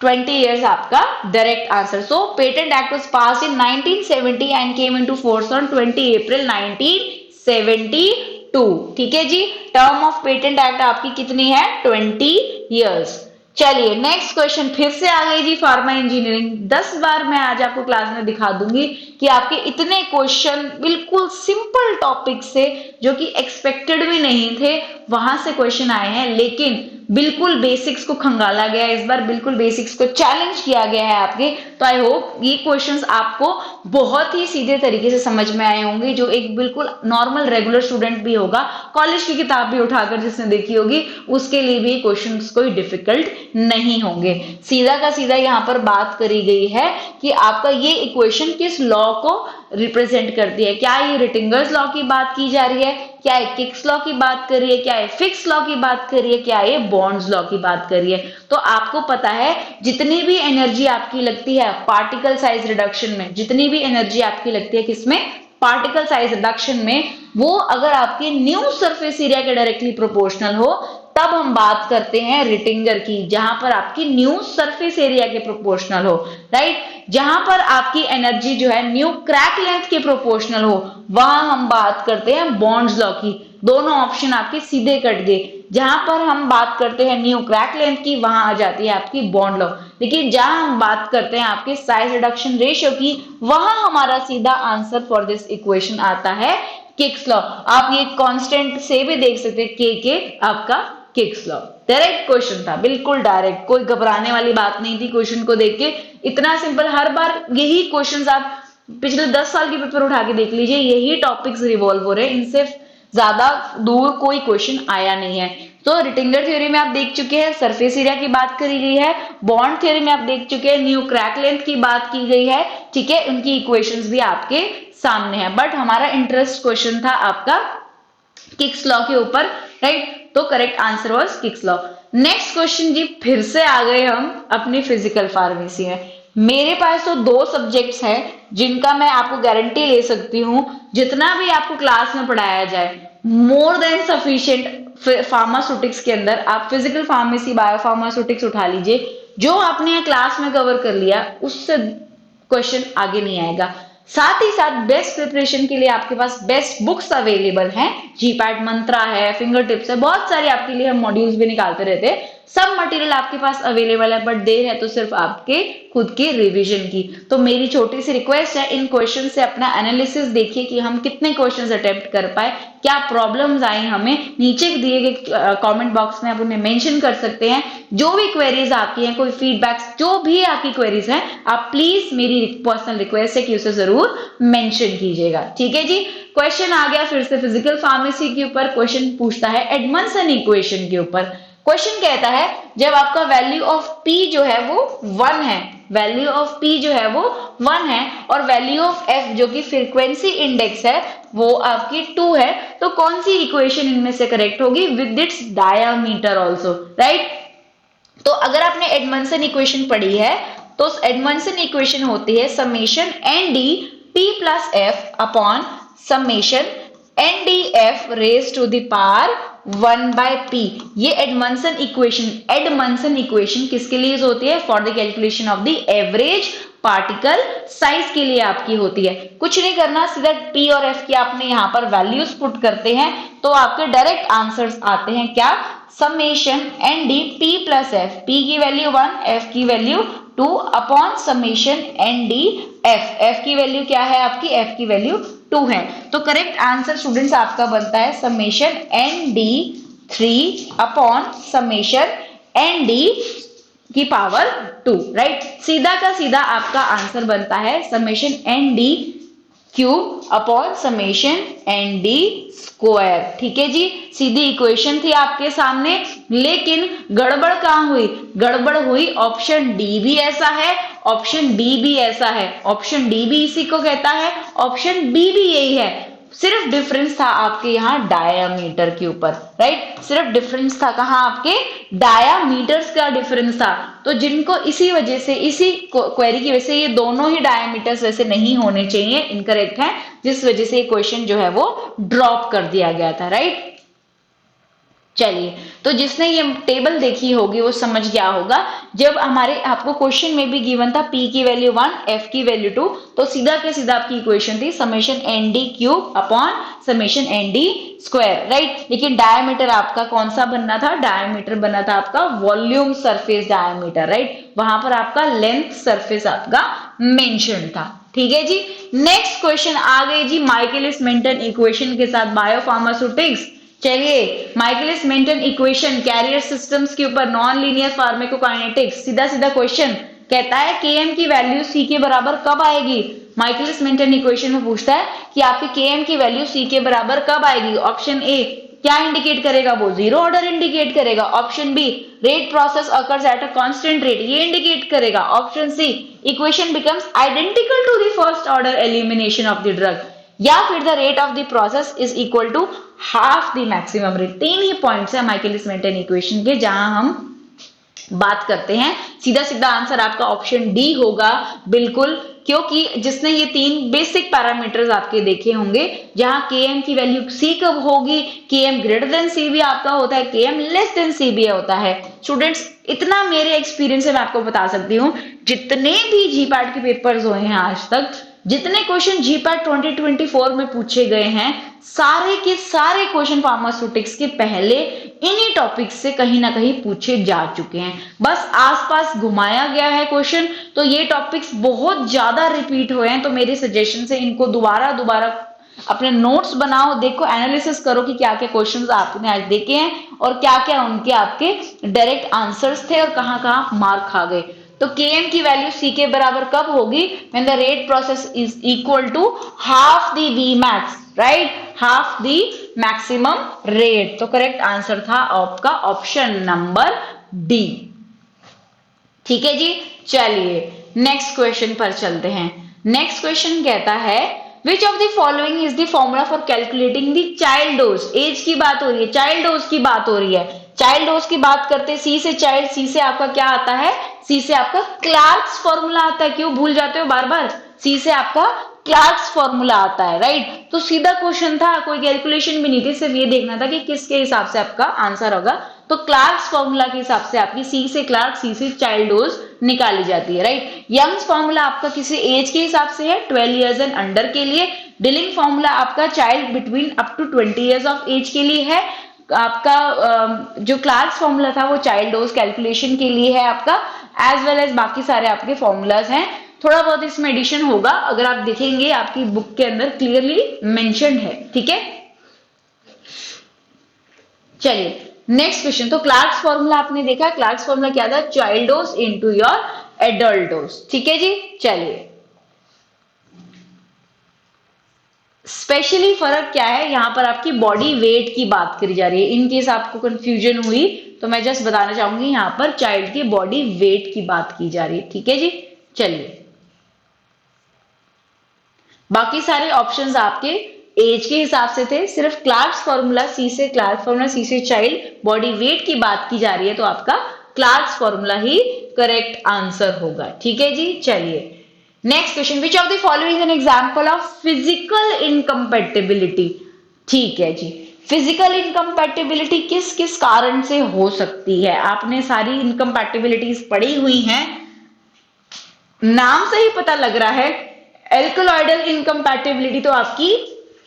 20 इयर्स आपका direct answer. So patent act was pass in 1970 and came into force on 20 अप्रैल 1972। ठीक है जी, टर्म ऑफ पेटेंट एक्ट आपकी कितनी है, 20 इयर्स। चलिए नेक्स्ट क्वेश्चन, फिर से आ गई जी फार्मा इंजीनियरिंग। 10 बार मैं आज आपको क्लास में दिखा दूंगी कि आपके इतने क्वेश्चन बिल्कुल सिंपल टॉपिक से, जो कि एक्सपेक्टेड भी नहीं थे, वहां से क्वेश्चन आए हैं, लेकिन बिल्कुल बेसिक्स को खंगाला गया है इस बार, बिल्कुल बेसिक्स को चैलेंज किया गया है आपके। तो आई होप ये क्वेश्चंस आपको बहुत ही सीधे तरीके से समझ में आए होंगे, जो एक बिल्कुल नॉर्मल रेगुलर स्टूडेंट भी होगा, कॉलेज की किताब भी उठाकर जिसने देखी होगी, उसके लिए भी क्वेश्चंस कोई डिफिकल्ट नहीं होंगे। सीधा का सीधा यहाँ पर बात करी गई है कि आपका ये इक्वेशन किस लॉ को रिप्रेजेंट करती है। क्या ये रिटिंगर्स लॉ की बात की जा रही है, क्या ये किक्स लॉ की बात कर रही है, क्या ये फिक्स लॉ की बात कर रही है, क्या ये बॉन्ड्स लॉ की बात कर रही है। तो आपको पता है जितनी भी एनर्जी आपकी लगती है पार्टिकल साइज रिडक्शन में, जितनी भी एनर्जी आपकी लगती है किसमें, पार्टिकल साइज रिडक्शन में, वो अगर आपके न्यू सरफेस एरिया के डायरेक्टली प्रोपोर्शनल हो तब हम बात करते हैं रिटिंगर की, जहां पर आपकी न्यू सरफेस एरिया के प्रोपोर्शनल हो, राइट। जहां पर आपकी एनर्जी जो है न्यू क्रैक लेंथ के प्रोपोर्शनल हो, वहां हम बात करते हैं बॉन्ड्स लॉ की। दोनों ऑप्शन आपके सीधे कट गए। जहां पर हम बात करते हैं न्यू क्रैक लेंथ की, वहां आ जाती है आपकी बॉन्ड लॉ। लेकिन जहां हम बात करते हैं आपके साइज रिडक्शन रेशियो की, वहां हमारा सीधा आंसर फॉर दिस इक्वेशन आता है किक्स लॉ। आप ये कांस्टेंट से भी देख सकते हैं के आपका किक्स लॉ। डायरेक्ट क्वेश्चन था, बिल्कुल डायरेक्ट, कोई घबराने वाली बात नहीं थी क्वेश्चन को देख के। इतना सिंपल, हर बार यही क्वेश्चंस आप पिछले 10 साल के पेपर उठा के देख लीजिए, यही टॉपिक्स रिवॉल्व हो रहे हैं, इनसे ज्यादा दूर कोई क्वेश्चन आया नहीं है। तो रिटिंगर थ्योरी में आप देख चुके हैं, सरफेस एरिया की बात करी गई है। बॉन्ड थ्योरी में आप देख चुके हैं, न्यू क्रैक लेंथ की बात की गई है, ठीक है। उनकी इक्वेशंस भी आपके सामने है, बट हमारा इंटरेस्ट क्वेश्चन था आपका किक्स लॉ के ऊपर, राइट। तो correct answer was Kick's law. Next question जी, फिर से आ गए हम अपनी फिजिकल फार्मेसी में। मेरे पास तो 2 सब्जेक्ट्स हैं जिनका मैं आपको गारंटी ले सकती हूं, जितना भी आपको क्लास में पढ़ाया जाए मोर देन सफिशिएंट फार्मास्यूटिक्स के अंदर। आप फिजिकल फार्मेसी, बायो फार्मास्यूटिक्स उठा लीजिए, जो आपने क्लास में कवर कर लिया उससे क्वेश्चन आगे नहीं आएगा। साथ ही साथ बेस्ट प्रिपरेशन के लिए आपके पास बेस्ट बुक्स अवेलेबल हैं, जीपैट मंत्रा है, फिंगर टिप्स है, बहुत सारे आपके लिए हम मॉड्यूल्स भी निकालते रहते हैं। सब मटेरियल आपके पास अवेलेबल है, बट देर है तो सिर्फ आपके खुद के रिवीजन की। तो मेरी छोटी सी रिक्वेस्ट है, इन क्वेश्चन से अपना एनालिसिस देखिए कि हम कितने क्वेश्चंस अटेम्प्ट कर पाए, क्या प्रॉब्लम्स आई हमें। नीचे दिए गए कमेंट बॉक्स में आप उन्हें मेंशन कर सकते हैं। जो भी क्वेरीज आपकी हैं, कोई फीडबैक्स, जो भी आपकी क्वेरीज हैं, आप प्लीज, मेरी पर्सनल रिक्वेस्ट है कि उसे जरूर मेंशन कीजिएगा, ठीक है जी। क्वेश्चन आ गया फिर से फिजिकल फार्मेसी के ऊपर। क्वेश्चन पूछता है एडमंसन इक्वेशन के ऊपर। क्वेश्चन कहता है जब आपका वैल्यू ऑफ P जो है वो 1 है, वैल्यू ऑफ P जो है वो 1 है, और वैल्यू ऑफ F जो कि फ्रीक्वेंसी इंडेक्स है वो आपकी 2 है, तो कौन सी इक्वेशन इनमें से करेक्ट होगी with its diameter also, right. तो अगर आपने एडमंसन इक्वेशन पढ़ी है तो एडमंसन इक्वेशन होती है summation ND P plus F upon summation NDF raise to the power 1 by P। ये एडमंसन इक्वेशन किसके लिए यूज होती है, for the calculation of the average particle size के लिए आपकी होती है। कुछ नहीं करना, सीधा P और F की आपने यहाँ पर वैल्यूज पुट करते हैं तो आपके डायरेक्ट आंसर्स आते हैं क्या, summation ND P plus F, P की वैल्यू 1, F की value 2 upon summation ND F की वैल्यू क्या है आपकी, F की वैल्यू 2 है। तो करेक्ट आंसर स्टूडेंट्स आपका बनता है summation ND3 upon summation ND की पावर 2, राइट। सीधा का सीधा आपका आंसर बनता है summation ND cube upon summation ND square, ठीक है जी। सीधी इक्वेशन थी आपके सामने, लेकिन गड़बड़ कहां हुई, गड़बड़ हुई ऑप्शन डी भी ऐसा है, ऑप्शन बी भी ऐसा है, ऑप्शन डी भी इसी को कहता है, ऑप्शन बी भी यही है। सिर्फ डिफरेंस था आपके यहाँ डायामीटर के ऊपर, राइट। सिर्फ डिफरेंस था कहाँ, आपके डायामीटर्स का डिफरेंस था। तो जिनको इसी वजह से, इसी क्वेरी की वजह से ये दोनों ही डायामीटर्स वैसे नहीं होने चाहिए, इनकरेक्ट है, जिस वजह से क्वेश्चन जो है वो ड्रॉप कर दिया गया था, राइट। चलिए, तो जिसने ये टेबल देखी होगी वो समझ गया होगा, जब हमारे आपको क्वेश्चन में भी गिवन था P की वैल्यू 1, F की वैल्यू 2, तो सीधा के सीधा आपकी इक्वेशन थी summation ND cube upon summation ND square, right. लेकिन डायमीटर आपका कौन सा बनना था, डायमीटर बनना था आपका वॉल्यूम सरफेस डायमीटर, राइट। वहां पर आपका लेंथ सरफेस आपका मेंशन था, ठीक है जी। नेक्स्ट क्वेश्चन आ गए जी माइकलिस मेंटन इक्वेशन के साथ, बायोफार्मास्यूटिक्स। चलिए, Michaelis Menten equation carrier systems के ऊपर नॉन लीनियर फार्माकोकाइनेटिक्स, सीधा सीधा क्वेश्चन कहता है Km की वैल्यू C के बराबर कब आएगी। माइकलिस मेंटन इक्वेशन में पूछता है कि आपके Km की वैल्यू C के बराबर कब आएगी। ऑप्शन ए क्या इंडिकेट करेगा, वो जीरो ऑर्डर इंडिकेट करेगा। Option B rate process occurs at a constant rate, ये इंडिकेट करेगा। Option C equation becomes identical to the first order elimination of the drug, या फिर the rate of the process is equal to half the maximum rate. तीन ही पॉइंट्स है माइकलिस मेंटन इक्वेशन के जहां हम बात करते हैं। सीधा सीधा आंसर आपका ऑप्शन डी होगा बिल्कुल, क्योंकि जिसने ये तीन बेसिक पैरामीटर्स आपके देखे होंगे, जहां Km की वैल्यू C कब होगी, Km ग्रेटर देन C भी आपका होता है, Km लेस देन C भी होता है। स्टूडेंट्स, इतना मेरे एक्सपीरियंस से मैं आपको बता सकती हूँ, जितने भी जीपैट के पेपर्स हुए हैं आज तक, जितने क्वेश्चन जीपैट 2024 में पूछे गए हैं, सारे के सारे क्वेश्चन फार्मास्यूटिक्स के पहले इन्हीं टॉपिक्स से कहीं ना कहीं पूछे जा चुके हैं। बस आसपास घुमाया गया है क्वेश्चन, तो ये टॉपिक्स बहुत ज्यादा रिपीट हुए हैं। तो मेरे सजेशन से इनको दोबारा दोबारा अपने नोट्स बनाओ, देखो, एनालिसिस करो कि क्या क्या क्वेश्चंस आपने आज देखे हैं और क्या क्या उनके आपके डायरेक्ट आंसर्स थे और कहाँ कहाँ मार्क खा गए। तो Km की वैल्यू C के बराबर कब होगी, when the rate process is equal to half the Vmax, right, half the maximum rate। तो करेक्ट आंसर था आपका ऑप्शन नंबर डी। ठीक है जी, चलिए नेक्स्ट क्वेश्चन पर चलते हैं। नेक्स्ट क्वेश्चन कहता है Which of the following is the formula for calculating the child dose? Age की बात हो रही है, चाइल्ड डोज की बात हो रही है। चाइल्ड डोज की बात करते हैं, सी से चाइल्ड, सी से आपका क्या आता है, सी से आपका क्लार्क्स फॉर्मूला आता है। क्यों भूल जाते हो बार बार, सी से आपका क्लार्क्स फॉर्मूला आता है, राइट। तो सीधा क्वेश्चन था, कोई कैलकुलेशन भी नहीं थी, सिर्फ ये देखना था कि किसके हिसाब से आपका आंसर होगा। तो क्लार्क्स फॉर्मूला के हिसाब से आपकी सी से क्लार्क, सी से चाइल्ड डोज निकाली जाती है, राइट। यंग्स फॉर्मूला आपका किसी एज के हिसाब से है, 12 इयर्स एंड अंडर के लिए। डिलिंग फॉर्मूला आपका child between up to 20 years of age के लिए है। आपका जो क्लार्क्स फॉर्मूला था वो चाइल्ड डोज कैलकुलेशन के लिए है आपका, एज वेल एज बाकी सारे आपके फॉर्मूलाज हैं। थोड़ा बहुत इसमें एडिशन होगा, अगर आप देखेंगे आपकी बुक के अंदर क्लियरली मेंशन्ड है, ठीक है। चलिए नेक्स्ट क्वेश्चन। तो क्लार्क्स फॉर्मूला आपने देखा, क्लार्क्स फॉर्मूला क्या था, child dose into your adult dose, ठीक है जी। चलिए स्पेशली फर्क क्या है, यहां पर आपकी बॉडी वेट की बात करी जा रही है। इन केस आपको कंफ्यूजन हुई तो मैं जस्ट बताना चाहूंगी, यहां पर चाइल्ड की बॉडी वेट की बात की जा रही है, ठीक है जी। चलिए बाकी सारे ऑप्शंस आपके एज के हिसाब से थे, सिर्फ क्लार्क्स फॉर्मूला सी से क्लार्क्स फॉर्मूला, सी से चाइल्ड, बॉडी वेट की बात की जा रही है, तो आपका क्लार्क्स फॉर्मूला ही करेक्ट आंसर होगा, ठीक है जी। चलिए next question, which of the following is an example of physical incompatibility. ठीक है जी, फिजिकल इनकम्पैटिबिलिटी किस किस कारण से हो सकती है। आपने सारी इनकम्पैटिबिलिटीज पढ़ी हुई हैं, नाम से ही पता लग रहा है। एल्कलॉइडल इनकम्पैटिबिलिटी तो आपकी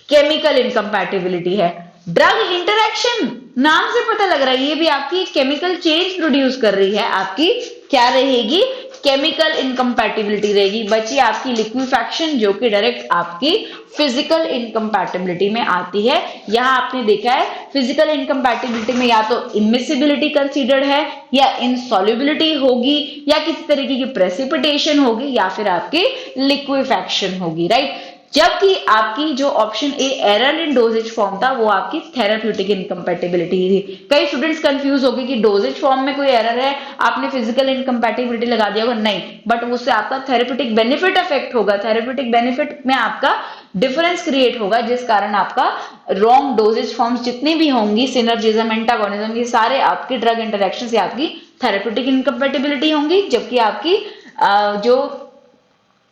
केमिकल इनकम्पैटिबिलिटी है। ड्रग इंटरैक्शन, नाम से पता लग रहा है, ये भी आपकी केमिकल चेंज प्रोड्यूस कर रही है, आपकी क्या रहेगी, केमिकल इनकम्पैटिबिलिटी रहेगी। बची आपकी लिक्विफैक्शन, जो कि डायरेक्ट आपकी फिजिकल इनकम्पैटिबिलिटी में आती है। यहां आपने देखा है फिजिकल इनकम्पैटिबिलिटी में या तो इमिसिबिलिटी कंसीडर्ड है, या इनसॉल्युबिलिटी होगी, या किसी तरीके की प्रेसिपिटेशन होगी, या फिर आपकी लिक्विफैक्शन होगी, राइट। जबकि आपकी जो option A error in doses form था, वो आपकी थेराप्यूटिक इनकम्पैटिबिलिटी थी। कई स्टूडेंट्स कंफ्यूज हो गए कि डोजेज फॉर्म में कोई एरर है, आपने फिजिकल इनकम्पैटिबिलिटी लगा दिया होगा, नहीं, बट उससे आपका थेराप्यूटिक बेनिफिट अफेक्ट होगा। थेराप्यूटिक बेनिफिट में आपका डिफरेंस क्रिएट होगा, जिस कारण आपका रॉन्ग डोजेज फॉर्म्स जितनी भी होंगी, सिनर्जिज्म, एंटागोनिज्म, ये सारे आपके ड्रग इंटरेक्शन से आपकी थेराप्यूटिक इनकम्पैटिबिलिटी होंगी। जबकि आपकी जो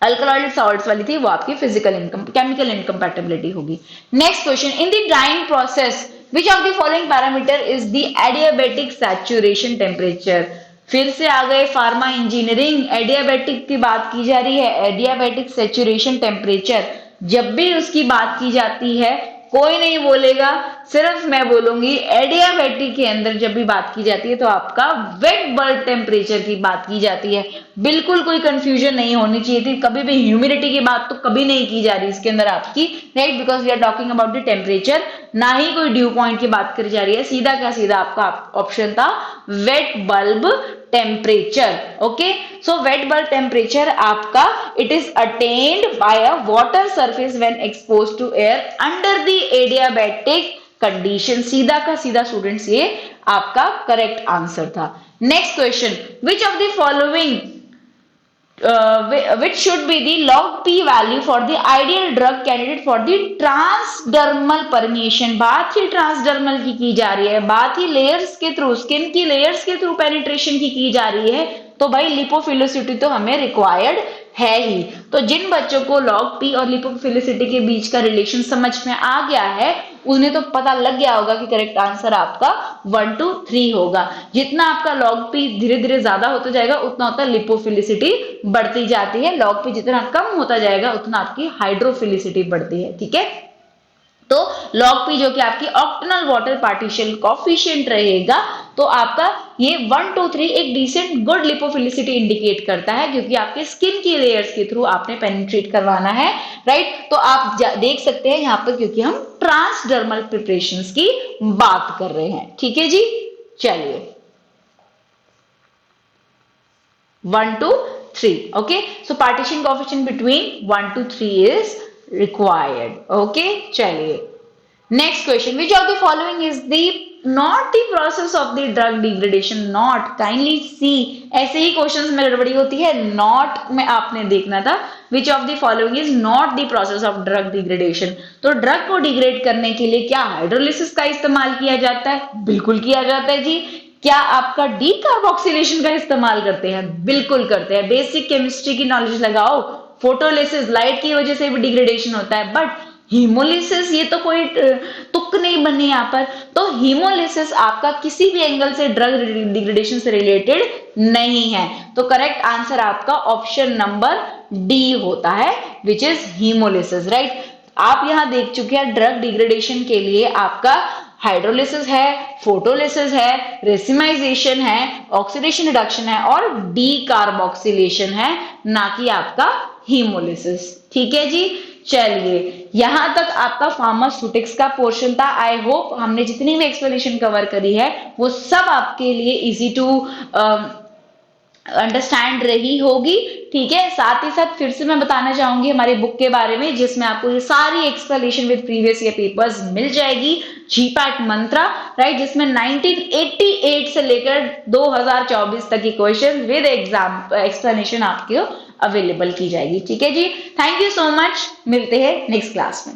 अल्कलॉइड सॉल्ट्स वाली थी वो आपकी फिजिकल केमिकल इनकम्पैटिबिलिटी होगी। Next question, in the drawing process which of the following parameter is the adiabatic saturation temperature. फिर से आ गए फार्मा इंजीनियरिंग, एडियाबेटिक की बात की जा रही है, एडियाबेटिक सैचुरेशन टेम्परेचर। जब भी उसकी बात की जाती है कोई नहीं बोलेगा, सिर्फ मैं बोलूंगी। एडियाबेटिक के अंदर जब भी बात की जाती है तो आपका वेट बल्ब टेम्परेचर की बात की जाती है। बिल्कुल कोई कंफ्यूजन नहीं होनी चाहिए थी, कभी भी ह्यूमिडिटी की बात तो कभी नहीं की जा रही इसके अंदर आपकी, right, because we are talking about the temperature, ना ही कोई ड्यू पॉइंट की बात करी जा रही है। सीधा का सीधा आपका ऑप्शन था wet bulb temperature. Okay, so wet bulb temperature आपका it is attained by a water surface when exposed to air under the adiabatic condition. सीधा का सीधा स्टूडेंट्स ये आपका करेक्ट आंसर था। Next question, which of the following which should be the log p value for the ideal drug candidate for the transdermal permeation। बात ही ट्रांसडर्मल की जा रही है, बात ही लेयर्स के थ्रू, स्किन की लेयर्स के थ्रू पेनिट्रेशन की जा रही है, तो भाई लिपोफिलिसिटी तो हमें रिक्वायर्ड है ही। तो जिन बच्चों को लॉग पी और लिपोफिलिसिटी के बीच का रिलेशन समझ में आ गया है उन्हें तो पता लग गया होगा कि करेक्ट आंसर आपका 1 2 3 होगा। जितना आपका लॉग पी धीरे धीरे ज्यादा होता जाएगा उतना उतना लिपोफिलिसिटी बढ़ती जाती है, लॉग पी जितना कम होता जाएगा उतना आपकी हाइड्रोफिलिसिटी बढ़ती है। ठीक है, तो लॉग पी जो कि आपकी ऑक्टेनॉल वाटर पार्टीशन कोफिशिएंट रहेगा, तो आपका ये 1 2 3 एक डिसेंट गुड लिपोफिलिसिटी इंडिकेट करता है, क्योंकि आपके स्किन की लेयर्स के थ्रू आपने पेनिट्रेट करवाना है, राइट। तो आप देख सकते हैं यहाँ पर, क्योंकि हम ट्रांसडर्मल प्रिपरेशंस की बात कर रहे हैं। ठीक है जी, चलिए 1 2 3। okay, so partition coefficient between 1 to 3 is required। okay, चलिए next question, which of the following is the not the process of the drug degradation। not, kindly see, ऐसे ही क्वेश्चंस में गड़बड़ी होती है, not में आपने देखना था which of the following is not the process of drug degradation। तो ड्रग को डिग्रेड करने के लिए क्या हाइड्रोलिसिस का इस्तेमाल किया जाता है? बिल्कुल किया जाता है जी। क्या आपका डी कार्बोक्सिलेशन का इस्तेमाल करते हैं? बिल्कुल करते हैं। बेसिक केमिस्ट्री की नॉलेज लगाओ, फोटोलिसिस लाइट की वजह से भी डिग्रेडेशन होता है, बट हीमोलिसिस ये तो कोई तुक नहीं बने यहाँ पर। तो हीमोलिसिस आपका किसी भी एंगल से ड्रग डिग्रेडेशन से रिलेटेड नहीं है, तो करेक्ट आंसर आपका ऑप्शन नंबर डी होता है, विच इज हीमोलिसिस, राइट। आप यहां देख चुके हैं ड्रग डिग्रेडेशन के लिए आपका हाइड्रोलिसिस है, फोटोलिसिस है, रेसिमाइजेशन है, ऑक्सीडेशन रिडक्शन है और डी कार्बोक्सिलेशन है, ना कि आपका हीमोलिसिस। ठीक है जी, चलिए यहां तक आपका फार्मास्यूटिक्स का पोर्शन था। आई होप हमने जितनी भी एक्सप्लेनेशन कवर करी है वो सब आपके लिए इजी टू अंडरस्टैंड रही होगी। ठीक है, साथ ही साथ फिर से मैं बताना चाहूंगी हमारी बुक के बारे में, जिसमें आपको ये सारी explanation with previous year papers मिल जाएगी। जीपैट मंत्रा, राइट, जिसमें 1988 से लेकर 2024 तक की क्वेश्चन विद एग्जाम एक्सप्लेनेशन आपको अवेलेबल की जाएगी। ठीक है जी, थैंक यू सो मच, मिलते हैं नेक्स्ट क्लास में।